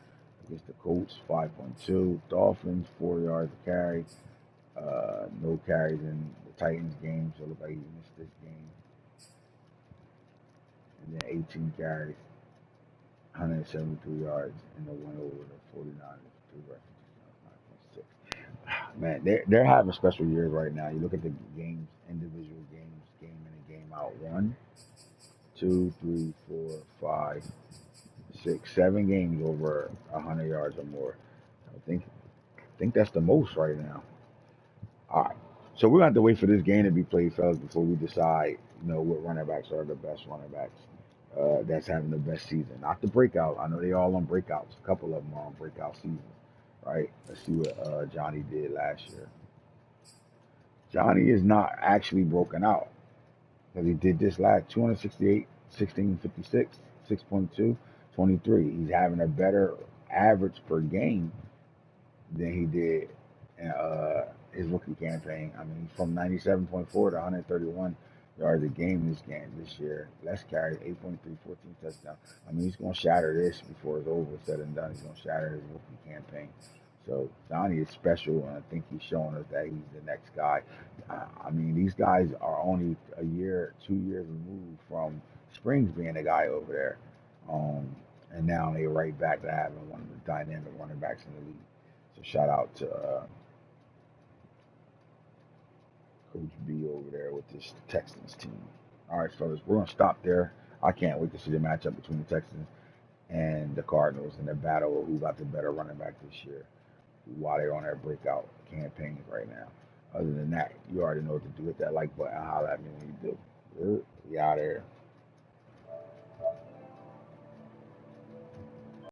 against the Colts 5.2, Dolphins 4 yards a carry, no carries in the Titans game, so it looked like he missed this game, and then 18 carries, 173 yards, and the one over the 49ers, 3 rushing touchdowns, 9.6. Man, they're having special years right now. You look at the games, individual games, game in and game out. 1, 2, 3, 4, 5, 6, 7 games over 100 yards or more. I think that's the most right now. All right. So we're gonna have to wait for this game to be played, fellas, before we decide, what running backs are the best running backs. That's having the best season. Not the breakout. I know they all on breakouts. A couple of them are on breakout seasons, right? Let's see what Johnny did last year. Johnny is not actually broken out because he did this last 268, 1656, 6.2, 23. He's having a better average per game than he did in his rookie campaign. I mean, from 97.4 to 131 yards a game this year. Less carries, 8.3, 14 touchdowns. I mean, he's going to shatter this before it's over, said and done. He's going to shatter his rookie campaign. So Johnny is special, and I think he's showing us that he's the next guy. I mean, these guys are only a year, 2 years removed from Springs being the guy over there. And now they're right back to having one of the dynamic running backs in the league. So shout out to Coach B over there with this Texans team. All right, fellas, we're gonna stop there. I can't wait to see the matchup between the Texans and the Cardinals in the battle of who got the better running back this year while they're on their breakout campaigns right now. Other than that, you already know what to do. Hit that like button, holler at me when you do. We out there.